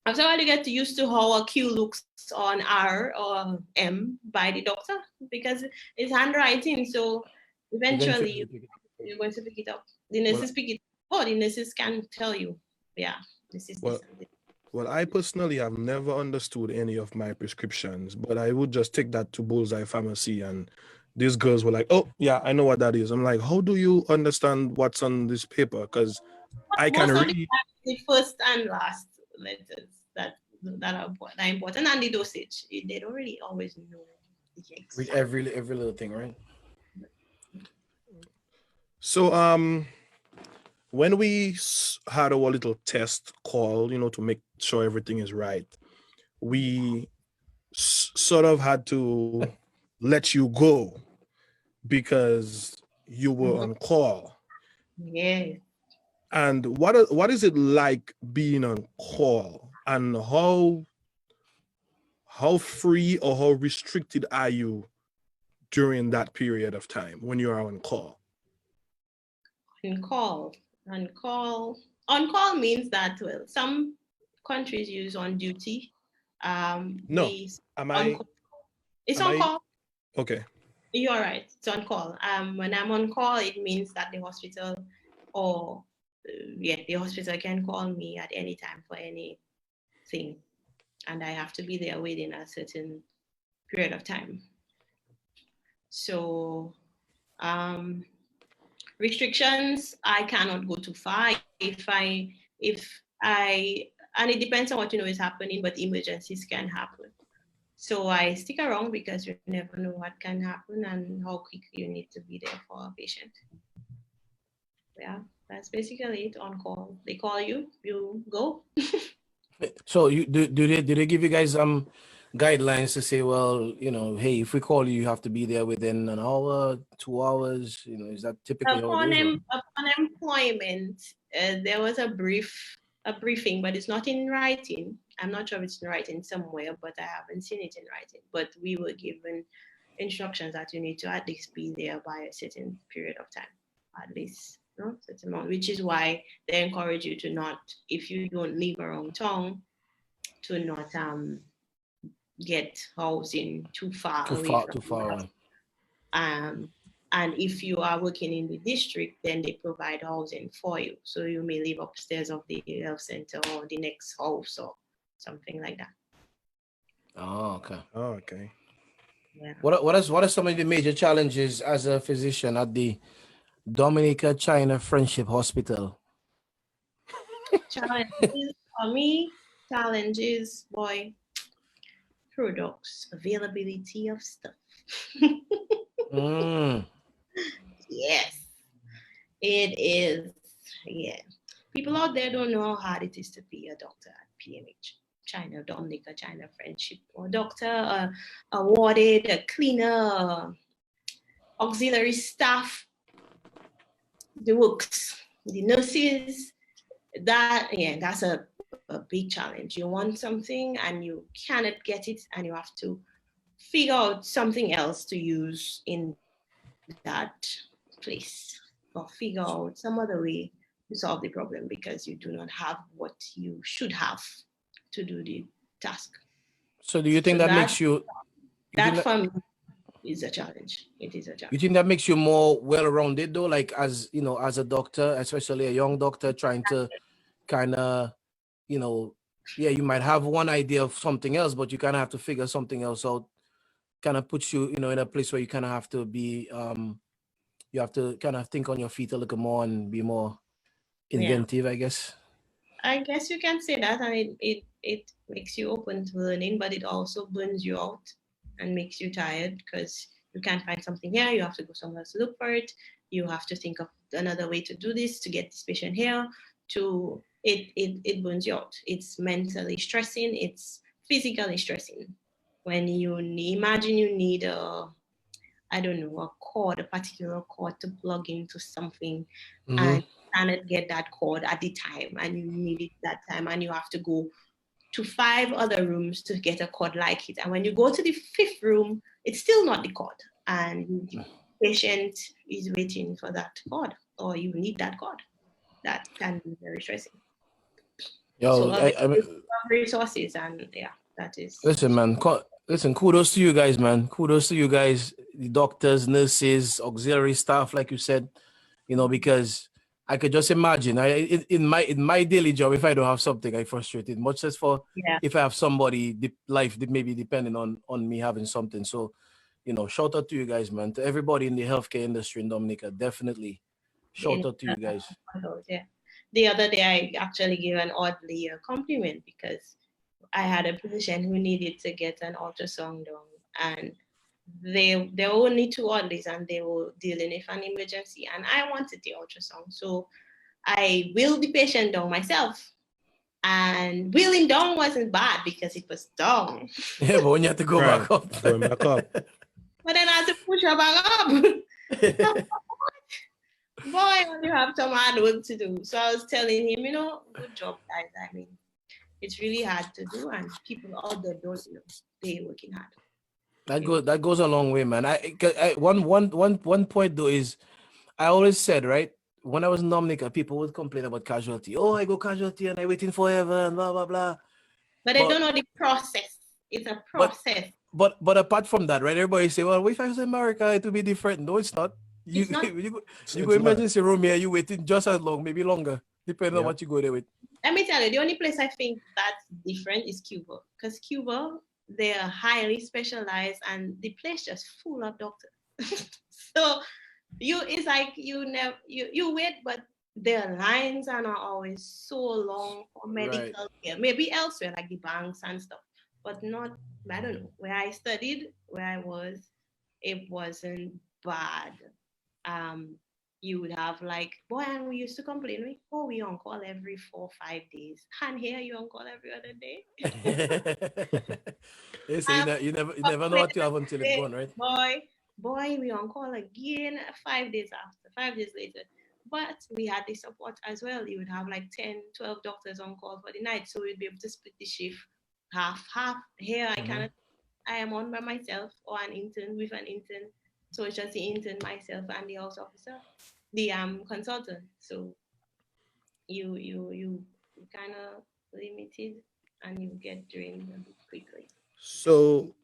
After a while, you get used to how a Q looks on R or M by the doctor, because it's handwriting. So eventually you're going to pick it up. The nurses pick it up. The nurses can tell you, this is Well, I personally have never understood any of my prescriptions, but I would just take that to Bullseye Pharmacy, and these girls were like, "Oh, yeah, I know what that is." I'm like, "How do you understand what's on this paper?" Because I can read the first and last letters that are important, and the dosage. They don't really always know. Read every little thing, right? So when we had our little test call, to make sure everything is right, we sort of had to let you go because you were on call. Yeah. And what is it like being on call, and how free or how restricted are you during that period of time when you are on call? On call means that, well, some countries use on duty. No, It's am on I? call. It's Am on I? call. Okay. You're right. It's on call. When I'm on call, it means that the hospital or the hospital can call me at any time for anything, and I have to be there within a certain period of time. So restrictions, I cannot go too far. And it depends on what you know is happening, but emergencies can happen. So I stick around because you never know what can happen and how quick you need to be there for a patient. Yeah, that's basically it. On call, they call you, you go. So you do they give you guys guidelines to say, well, you know, hey, if we call you, you have to be there within an hour, 2 hours, you know, is that typically how it is? Upon employment, there was a briefing, but it's not in writing. I'm not sure if it's in writing somewhere, but I haven't seen it in writing. But we were given instructions that you need to at least be there by a certain period of time, at least, certain amount, which is why they encourage you to not, if you don't leave around town, to not get housing too far away from Too far on. And if you are working in the district, then they provide housing for you. So you may live upstairs of the health center or the next house or something like that. Oh, okay. Oh, okay. Yeah. What are some of the major challenges as a physician at the Dominica China Friendship Hospital? Challenges for me, boy, products, availability of stuff. Yes, it is. Yeah. People out there don't know how hard it is to be a doctor at PMH. China, Dominica, China Friendship, or doctor, awarded, a cleaner, auxiliary staff, the works, the nurses. That's a big challenge. You want something and you cannot get it, and you have to figure out something else to use in that place, or figure out some other way to solve the problem because you do not have what you should have to do the task. So do you think that makes you that for me is a challenge. It is a challenge. You think that makes you more well-rounded though, like as you know, as a doctor, especially a young doctor trying to kind of, you know, you might have one idea of something else, but you kind of have to figure something else out. Kind of puts you, in a place where you kind of have to be, you have to kind of think on your feet a little more and be more inventive, I guess. I guess you can say that, and it makes you open to learning, but it also burns you out and makes you tired because you can't find something here. You have to go somewhere else to look for it. You have to think of another way to do this to get this patient here. It burns you out. It's mentally stressing. It's physically stressing. When you imagine you need a particular cord to plug into something, and cannot get that cord at the time, and you need it that time, and you have to go to 5 other rooms to get a cord like it. And when you go to the 5th room, it's still not the cord, and the patient is waiting for that cord, or you need that cord. That can be very stressing. Resources, and that is. Listen, man. Listen, kudos to you guys, man. Kudos to you guys, the doctors, nurses, auxiliary staff, like you said, because I could just imagine. In my daily job, if I don't have something, I frustrated. Much less for if I have somebody, life maybe depending on me having something. So, shout out to you guys, man. To everybody in the healthcare industry in Dominica, definitely. Shout out to you guys. The other day, I actually gave an oddly compliment because I had a physician who needed to get an ultrasound done, and there were only 2 oddlies, and they were dealing with an emergency, and I wanted the ultrasound. So I wheeled the patient down myself, and wheeling down wasn't bad because it was down. Yeah, but when you have to go back up. Going back up. But then I had to push her back up. Boy, you have some hard work to do. So I was telling him, good job, guys. I mean, it's really hard to do, and people out there don't know they're working hard. That goes a long way, man. One point though is, I always said, right, when I was in Dominica, people would complain about casualty. Oh, I go casualty and I waiting forever and blah blah blah. But they don't know the process. It's a process. But apart from that, right? Everybody say, well, if I was in America, it would be different. No, it's not. You It's not. you go emergency room here, you waiting just as long, maybe longer, depending on what you go there with. Let me tell you, the only place I think that's different is Cuba. Because Cuba, they are highly specialized and the place just full of doctors. So it's like you wait, but their lines are not always so long for medical care. Maybe elsewhere, like the banks and stuff, but not, I don't know. Where I studied, where I was, it wasn't bad. You would have like, boy, and we used to complain, we on call every 4 or 5 days. And here you on call every other day. They say you never know what you have until it's gone, right? Boy, we on call again 5 days after, 5 days later. But we had the support as well. You would have like 10, 12 doctors on call for the night. So we'd be able to split the shift half. Here I am on by myself or an intern with an intern. So it's just the intern, myself, and the house officer, the consultant. So you kind of limited and you get drained a bit quickly. So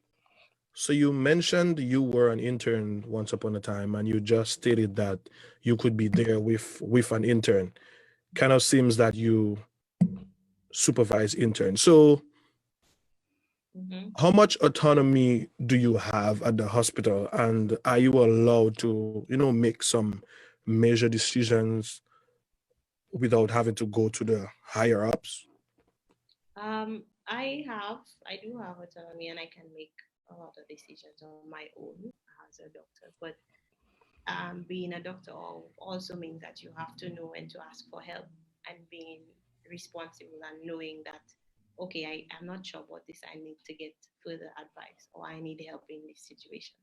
you mentioned you were an intern once upon a time, and you just stated that you could be there with an intern. Kind of seems that you supervise interns. So how much autonomy do you have at the hospital, and are you allowed to, make some major decisions without having to go to the higher ups? I do have autonomy, and I can make a lot of decisions on my own as a doctor. But being a doctor also means that you have to know when to ask for help and being responsible and knowing that, okay, I'm not sure about this. I need to get further advice or I need help in this situation.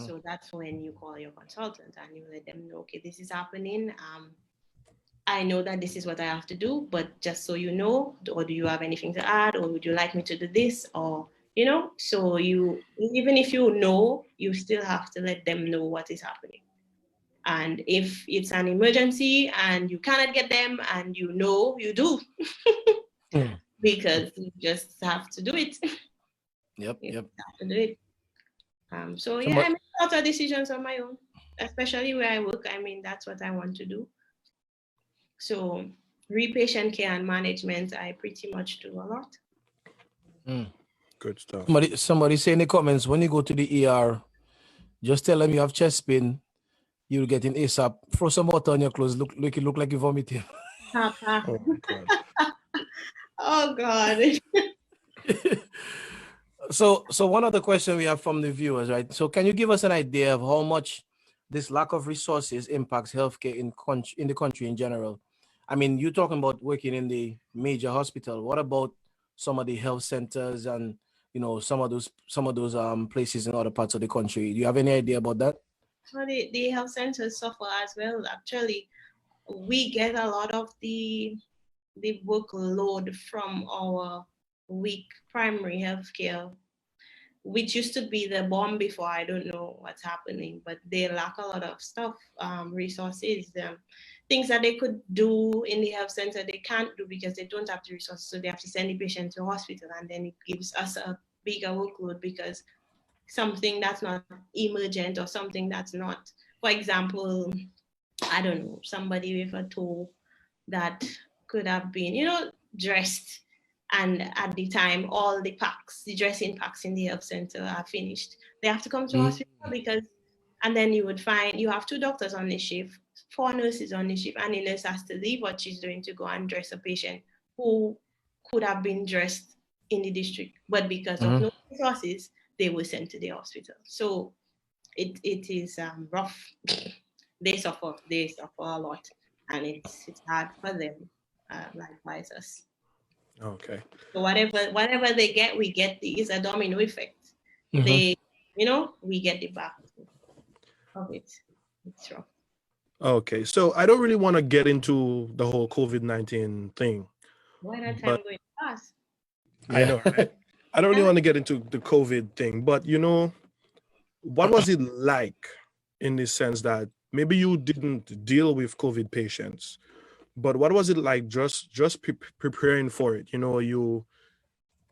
So that's when you call your consultant and you let them know, okay, this is happening. I know that this is what I have to do, but just so you know, or do you have anything to add, or would you like me to do this, or so even if you know, you still have to let them know what is happening. And if it's an emergency and you cannot get them, and you do, because you just have to do it. Yep. Have to do it. I make a lot of decisions on my own, especially where I work. I mean, that's what I want to do. So repatient care and management, I pretty much do a lot. Good stuff. Somebody say in the comments, when you go to the ER, just tell them you have chest pain, you'll get in ASAP. Throw some water on your clothes, look like you're vomiting. Oh God. So one other question we have from the viewers, right? So can you give us an idea of how much this lack of resources impacts healthcare in the country in general? I mean, you're talking about working in the major hospital. What about some of the health centers and some of those places in other parts of the country? Do you have any idea about that? Well, the health centers suffer as well. Actually, we get a lot of the workload from our weak primary healthcare, which used to be the bomb before. I don't know what's happening, but they lack a lot of stuff, resources, things that they could do in the health center, they can't do because they don't have the resources. So they have to send the patient to hospital, and then it gives us a bigger workload because something that's not emergent or something that's not, for example, I don't know, somebody with a toe that could have been, dressed. And at the time, all the dressing packs in the health center are finished. They have to come to hospital and then you would find you have 2 doctors on the shift, 4 nurses on the shift, and the nurse has to leave what she's doing to go and dress a patient who could have been dressed in the district, but because of no resources, they were sent to the hospital. So it is rough. They suffer a lot, and it's hard for them, likewise us. Okay. So whatever they get, we get. It's a domino effect. They, we get the back of it. It's rough. Okay, so I don't really want to get into the whole COVID-19 thing. Why that time going fast? I know, right? I don't really want to get into the COVID thing, but what was it like in the sense that maybe you didn't deal with COVID patients, but what was it like just preparing for it? You know,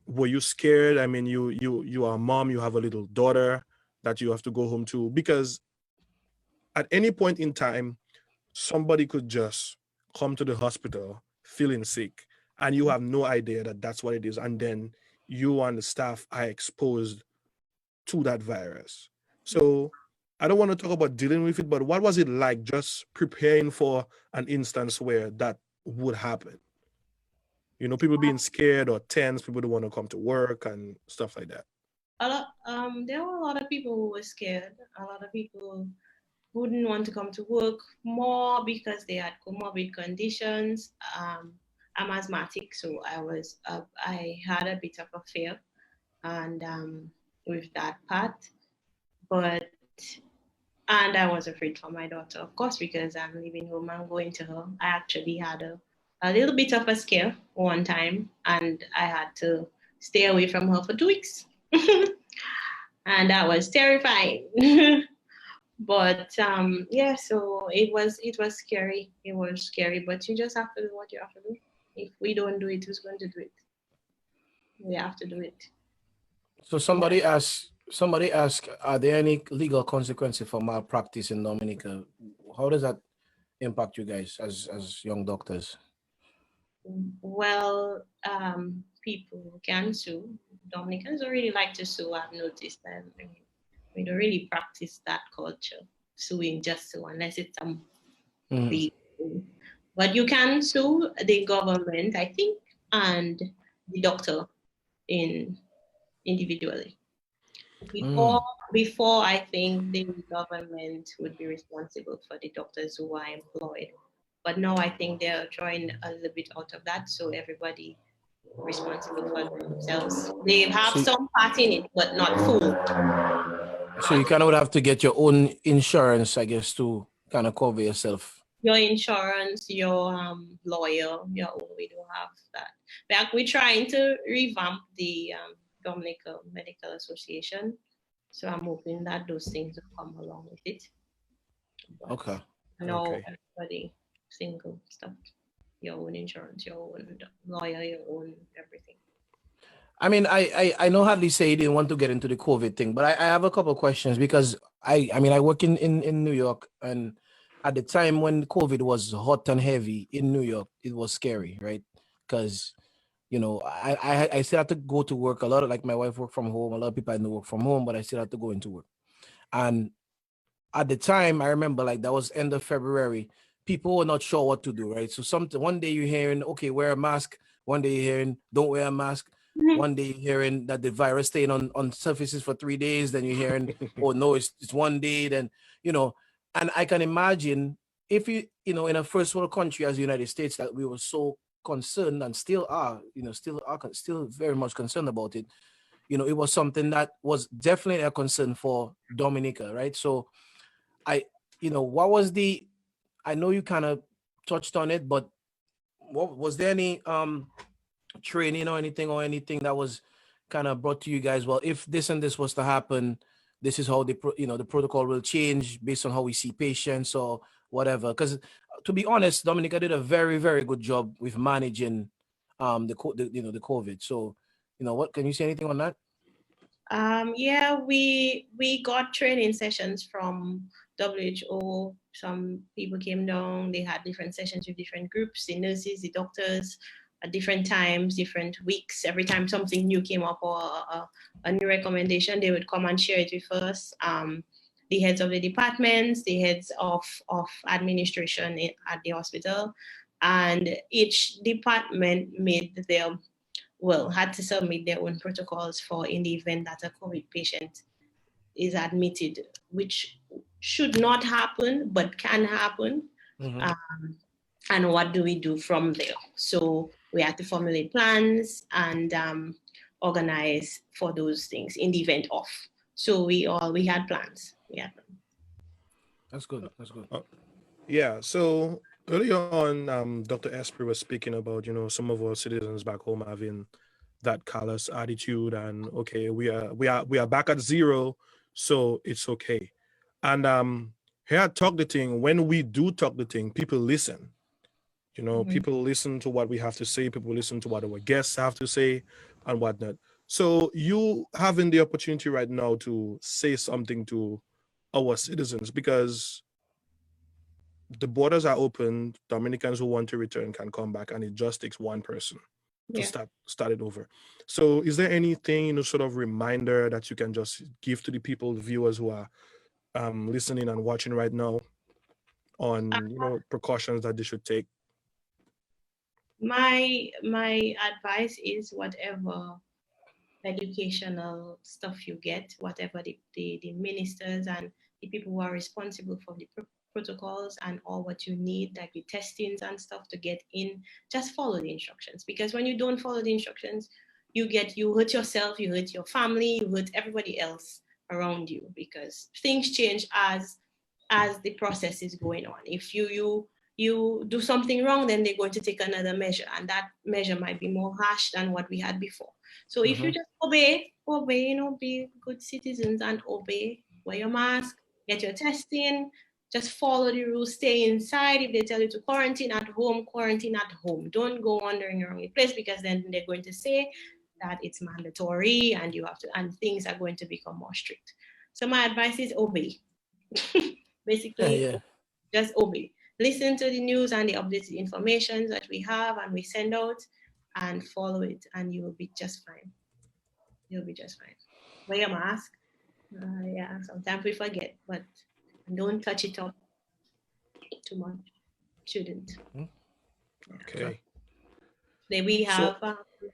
were you scared? I mean, you are a mom, you have a little daughter that you have to go home to, because at any point in time, somebody could just come to the hospital feeling sick, and you have no idea that that's what it is, and then you and the staff are exposed to that virus. So I don't want to talk about dealing with it, but what was it like just preparing for an instance where that would happen? You know, people being scared or tense, people don't want to come to work and stuff like that. There were a lot of people who were scared. A lot of people who didn't want to come to work more because they had comorbid conditions. I'm asthmatic, so I had a bit of a fear, and with that part, but and I was afraid for my daughter, of course, because I'm leaving home and going to her. I actually had a little bit of a scare one time, and I had to stay away from her for 2 weeks. And that was terrifying. But yeah, so it was scary. It was scary, but you just have to do what you have to do. If we don't do it, who's going to do it? We have to do it. So somebody asked, are there any legal consequences for malpractice in Dominica? How does that impact you guys as young doctors? Well, people can sue. Dominicans don't really like to sue. I've noticed that. I mean, we don't really practice that culture, suing just so, unless it's some big thing. But you can sue the government, I think, and the doctor individually. Before I think the government would be responsible for the doctors who are employed. But now I think they're drawing a little bit out of that, so everybody responsible for themselves. They have some part in it, but not full. So you kind of would have to get your own insurance, I guess, to kind of cover yourself. Your insurance, your lawyer, your own. We don't have that. We're trying to revamp the Dominica Medical Association, so I'm hoping that those things will come along with it. But okay. No, everybody single stuff. Your own insurance, your own lawyer, your own everything. I mean, I know Hadley said he didn't want to get into the COVID thing, but I have a couple of questions, because I mean, I work in New York, and at the time when COVID was hot and heavy in New York, it was scary, right? Because, you know, I still had to go to work. A lot of, like, my wife worked from home. A lot of people I know work from home, but I still had to go into work. And at the time, I remember, like, that was end of February. People were not sure what to do, right? So one day you're hearing, okay, wear a mask. One day you're hearing, don't wear a mask. One day you're hearing that the virus staying on surfaces for 3 days. Then you're hearing, oh no, it's 1 day. Then, you know, and I can imagine if you know, in a first world country as the United States, that we were so concerned and still are, still very much concerned about it. You know, it was something that was definitely a concern for Dominica, right? So what was I know you kind of touched on it, but what was there any training or anything that was kind of brought to you guys? Well, if this and this was to happen, this is how the protocol will change based on how we see patients or whatever. Because to be honest, Dominica did a very, very good job with managing the COVID. So, what can you say anything on that? Yeah, we got training sessions from WHO. Some people came down. They had different sessions with different groups, the nurses, the doctors, at different times, different weeks. Every time something new came up or a new recommendation, they would come and share it with us. The heads of the departments, the heads of administration at the hospital, and each department had to submit their own protocols for in the event that a COVID patient is admitted, which should not happen, but can happen. And what do we do from there? So we had to formulate plans and organize for those things in the event of. So we had plans. Yeah. That's good. Yeah. So earlier on, Dr. Esper was speaking about, some of our citizens back home having that callous attitude, and okay, we are back at zero, so it's okay. And here at Talk the Thing, when we do talk the thing, people listen. You know, people listen to what we have to say, people listen to what our guests have to say and whatnot. So you having the opportunity right now to say something to our citizens, because the borders are open, Dominicans who want to return can come back, and it just takes one person to start it over. So is there anything, you know, sort of reminder that you can just give to the people, the viewers who are listening and watching right now on, you know, precautions that they should take? My advice is whatever educational stuff you get, whatever the ministers and the people who are responsible for the protocols and all what you need, like the testings and stuff to get in, just follow the instructions. Because when you don't follow the instructions, you hurt yourself, you hurt your family, you hurt everybody else around you, because things change as the process is going on. If you do something wrong, then they're going to take another measure, and that measure might be more harsh than what we had before. So if you just obey, you know, be good citizens and obey, wear your mask, get your testing, just follow the rules, stay inside. If they tell you to quarantine at home, quarantine at home. Don't go wandering around the place, because then they're going to say that it's mandatory and you have to, and things are going to become more strict. So my advice is obey. Basically, just obey. Listen to the news and the updated information that we have and we send out, and follow it, and you will be just fine. You'll be just fine. Wear your mask. Yeah, sometimes we forget, but don't touch it up too much. Shouldn't. Okay. Then we have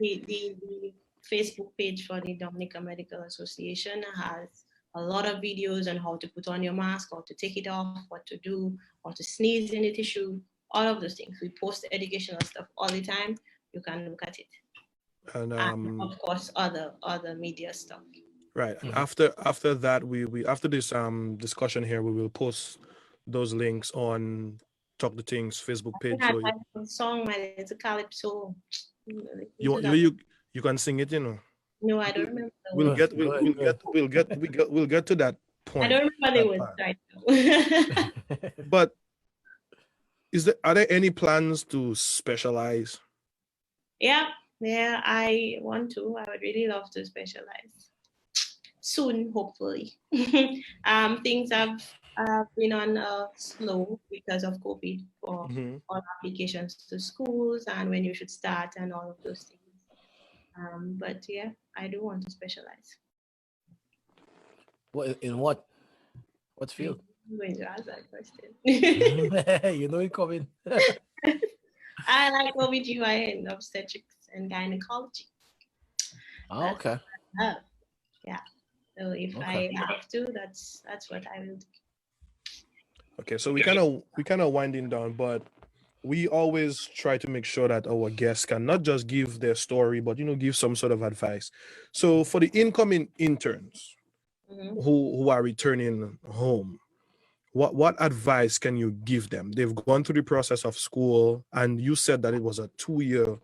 the Facebook page for the Dominican Medical Association has a lot of videos on how to put on your mask, how to take it off, what to do, how to sneeze in the tissue, all of those things. We post educational stuff all the time. You can look at it. And of course, other media stuff. Right. And after that, we after this discussion here, we will post those links on Talk the Thing's Facebook page. I like a song, man. It's a calypso. You can sing it, you know. No, I don't remember. We'll get to that point. I don't remember the words right now. But are there any plans to specialize? Yeah, I want to. I would really love to specialize soon, hopefully. Things have been on slow because of COVID for all applications to schools and when you should start and all of those things. But yeah, I do want to specialize. In what field? I'm going to ask that question. You know it coming. I like OBGYN, obstetrics and gynecology. Oh, okay. Yeah. So if I have to, that's what I will do. Okay, so we kind of winding down, but we always try to make sure that our guests can not just give their story, but give some sort of advice. So for the incoming interns who are returning home, what advice can you give them? They've gone through the process of school, and you said that it was a 2-year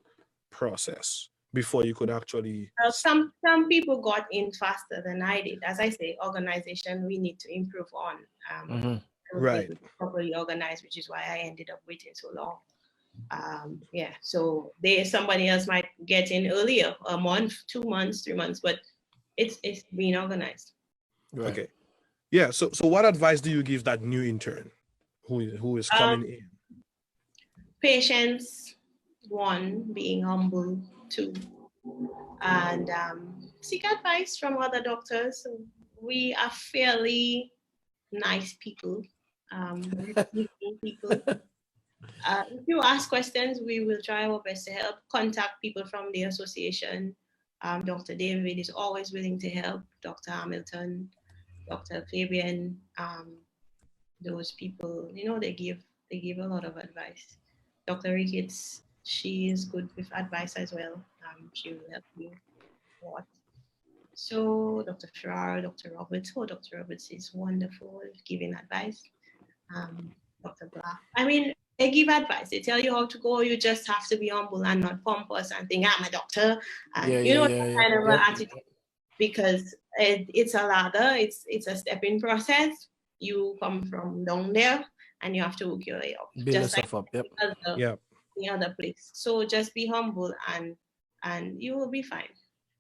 process before you could actually. Some people got in faster than I did. As I say, organization we need to improve on. Right. Properly organized, which is why I ended up waiting so long. So somebody else might get in earlier, a month, 2 months, 3 months, but it's being organized. Right. Okay. Yeah. So what advice do you give that new intern who is coming in? Patience, 1, being humble, 2, and seek advice from other doctors. We are fairly nice people. People. If you ask questions, we will try our best to help. Contact people from the association. Dr. David is always willing to help. Dr. Hamilton, Dr. Fabian, those people, they give a lot of advice. Dr. Ricketts, she is good with advice as well. She will help you a lot. So Dr. Ferraro, Dr. Roberts. Dr. Roberts is wonderful giving advice. Dr. Black. I mean, they give advice. They tell you how to go. You just have to be humble and not pompous and think, I'm a doctor. And kind of an attitude, because it's a ladder. It's a stepping process. you come from down there and you have to work your way up. Build Just like yourself up. Yep. the other place. So just be humble and you will be fine.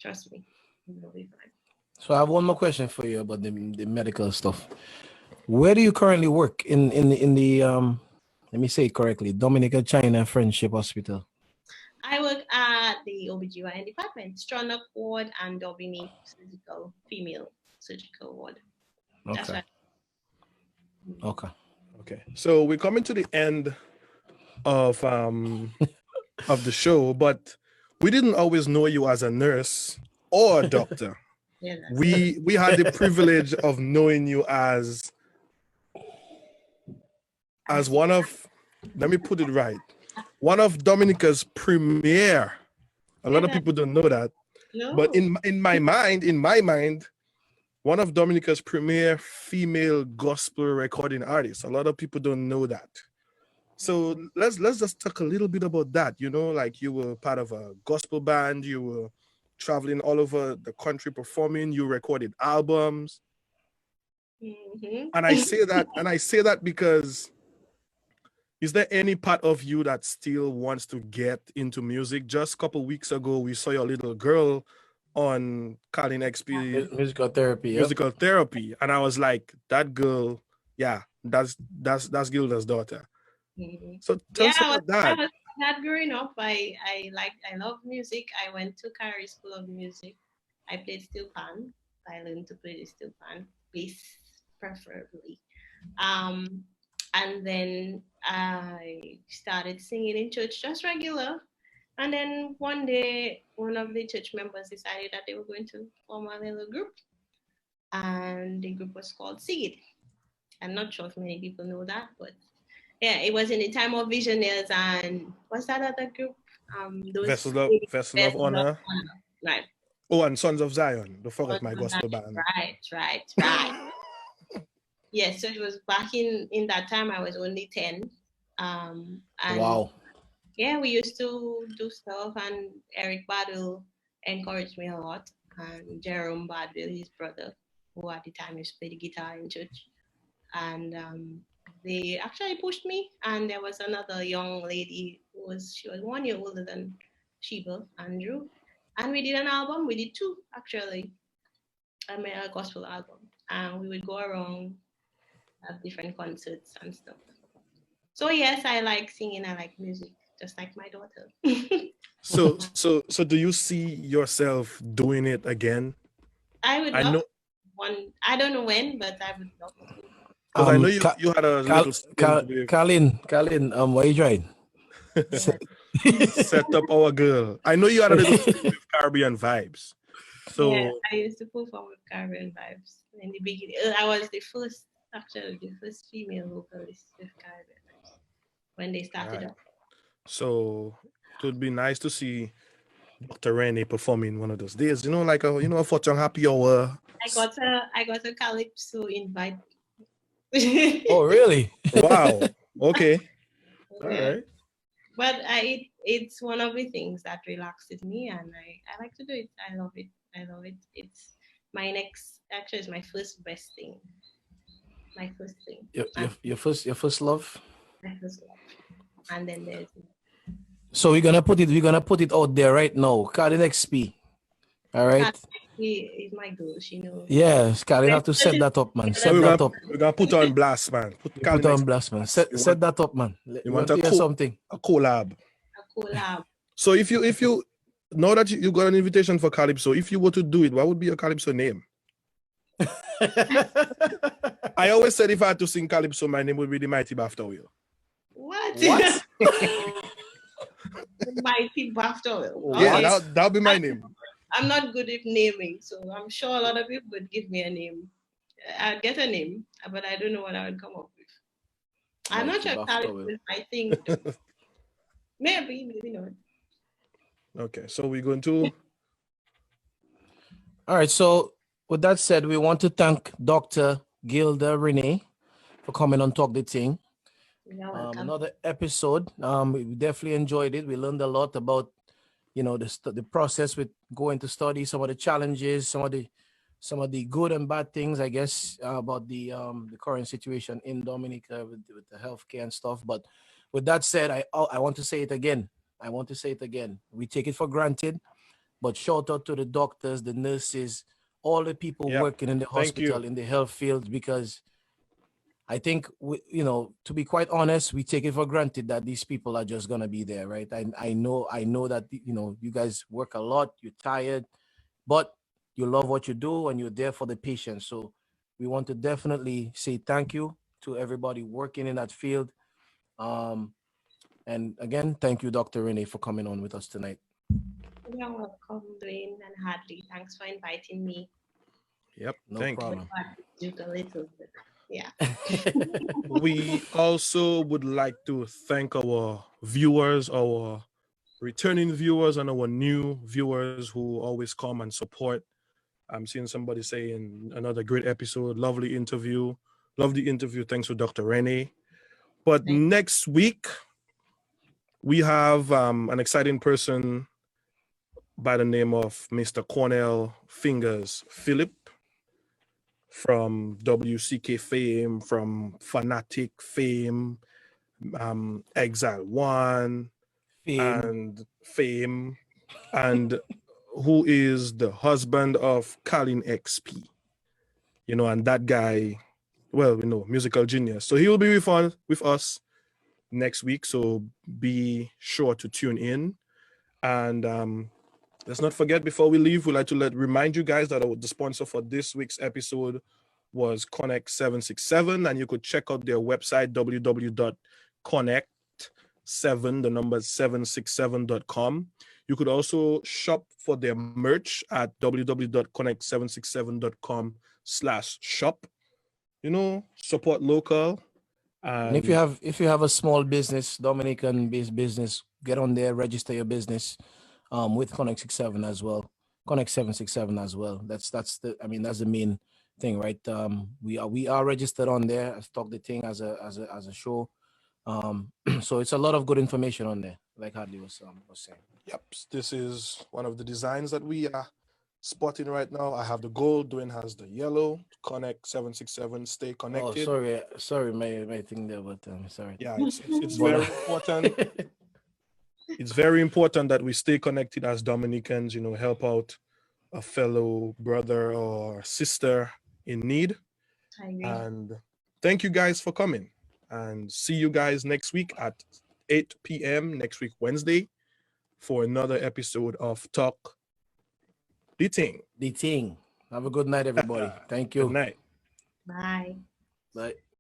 Trust me, you will be fine. So I have one more question for you about the medical stuff. Where do you currently work in the let me say it correctly, Dominica China Friendship Hospital? I work at the OBGYN department, Stronach ward and Daubeny female surgical ward. That's Okay. right. Okay. So we're coming to the end of the show, but we didn't always know you as a nurse or a doctor. Yeah, we had the privilege of knowing you as one of, let me put it right, one of Dominica's premier. A lot of people don't know that. No. But in my mind, one of Dominica's premier female gospel recording artists. A lot of people don't know that. So let's just talk a little bit about that. You know, like you were part of a gospel band, you were traveling all over the country performing, you recorded albums. Mm-hmm. And I say that because, is there any part of you that still wants to get into music? Just a couple weeks ago, we saw your little girl on Colin XP Musical therapy. Musical therapy, and I was like, that girl, yeah, that's Gilda's daughter. Mm-hmm. So tell us about that. That growing up, I love music. I went to Carey School of Music. I played steel pan. I learned to play the steel pan, bass preferably. And then I started singing in church, just regular. And then one day, one of the church members decided that they were going to form a little group. And the group was called Seed. I'm not sure if many people know that, but yeah, it was in the time of Visionaries and what's that other group? Vessel of Honor. Right. Oh, and Sons of Zion. Don't forget my gospel band. Right. Yeah, so it was back in that time. I was only 10. And wow. Yeah, we used to do stuff, and Eric Badwell encouraged me a lot, and Jerome Badwell, his brother, who at the time used to play the guitar in church. And they actually pushed me, and there was another young lady she was 1 year older than Sheba, Andrew, and we did an album. We did two actually. I made a gospel album, and we would go around at different concerts and stuff. So yes, I like singing. I like music, just like my daughter. So do you see yourself doing it again? I would love one. I don't know when, but I would love to. Because I know you had a little Colin, what are you trying? Set up our girl. I know you had a little with Caribbean vibes. So yeah, I used to perform with Caribbean vibes in the beginning. I was the first female vocalist with Caribbean vibes when they started up. So it would be nice to see Dr. René performing one of those days. You know, like a Fortune Happy Hour. I got a calypso invite. Oh, really? Wow. Okay. All right. But it's one of the things that relaxes me, and I like to do it. I love it. It's my next, actually, it's my first best thing. My first thing. Your first love? My first love. And then there's. So we're gonna put it out there right now. Colin XP. All right. Is my girl, she knows. Yes, Colin, have to set that up, man. Set that up. We're gonna put on blast, man. Put on blast, man. Set that up, man. You want to hear something? A collab. A collab. So if you know that you got an invitation for Calypso, if you were to do it, what would be your Calypso name? I always said if I had to sing Calypso, my name would be the Mighty BAFTA Wheel. What? The Mighty BAFTA Wheel. Yeah, that'll be my name. I'm not good at naming, so I'm sure a lot of people would give me a name. I'd get a name, but I don't know what I would come up with. I'm not sure Calypso is my thing. Maybe not. Okay, so we're going to. All right, so with that said, we want to thank Dr. Gilda René for coming on Talk the Ting. Another episode. We definitely enjoyed it. We learned a lot about, the process with going to study, some of the challenges, some of some of the good and bad things, I guess, about the current situation in Dominica with the healthcare and stuff. But with that said, I want to say it again. I want to say it again. We take it for granted, but shout out to the doctors, the nurses, all the people Yep. working in the Thank you. hospital, in the health field, because I think, to be quite honest, we take it for granted that these people are just gonna be there, right? I know that you guys work a lot, you're tired, but you love what you do and you're there for the patient. So we want to definitely say thank you to everybody working in that field. And again, thank you, Dr. René, for coming on with us tonight. You're welcome, Dwayne and Hadley. Thanks for inviting me. Yep. No Thank problem. You. A little bit. Yeah. We also would like to thank our viewers, our returning viewers, and our new viewers who always come and support. I'm seeing somebody saying another great episode, lovely interview. Thanks to Dr. René. But next week, we have an exciting person by the name of Mr. Cornell Fingers Philip from WCK fame, from Fanatic fame, Exile One, and fame, and who is the husband of Colin XP. And that guy, well, musical genius. So he will be with us next week. So be sure to tune in. And let's not forget, before we leave, we'd like to remind you guys that the sponsor for this week's episode was Connect 767, and you could check out their website, www.connect767.com. You could also shop for their merch at www.connect767.com/shop. Support local. And if you have a small business, Dominican-based business, get on there, register your business with Connect 67 as well. Connect 767 as well. That's the main thing, right? We are registered on there as Talk the Ting as a show. So it's a lot of good information on there, like Hadley was saying. Yep, this is one of the designs that we are spotting right now. I have the gold, Dwayne has the yellow. Connect 767, stay connected. Oh, sorry, my thing there, but sorry. Yeah, it's very important. It's very important that we stay connected as Dominicans, help out a fellow brother or sister in need. And thank you guys for coming, and see you guys next week at 8 p.m. next week, Wednesday, for another episode of Talk the Ting. The Ting. Have a good night, everybody. Thank you. Good night. Bye. Bye.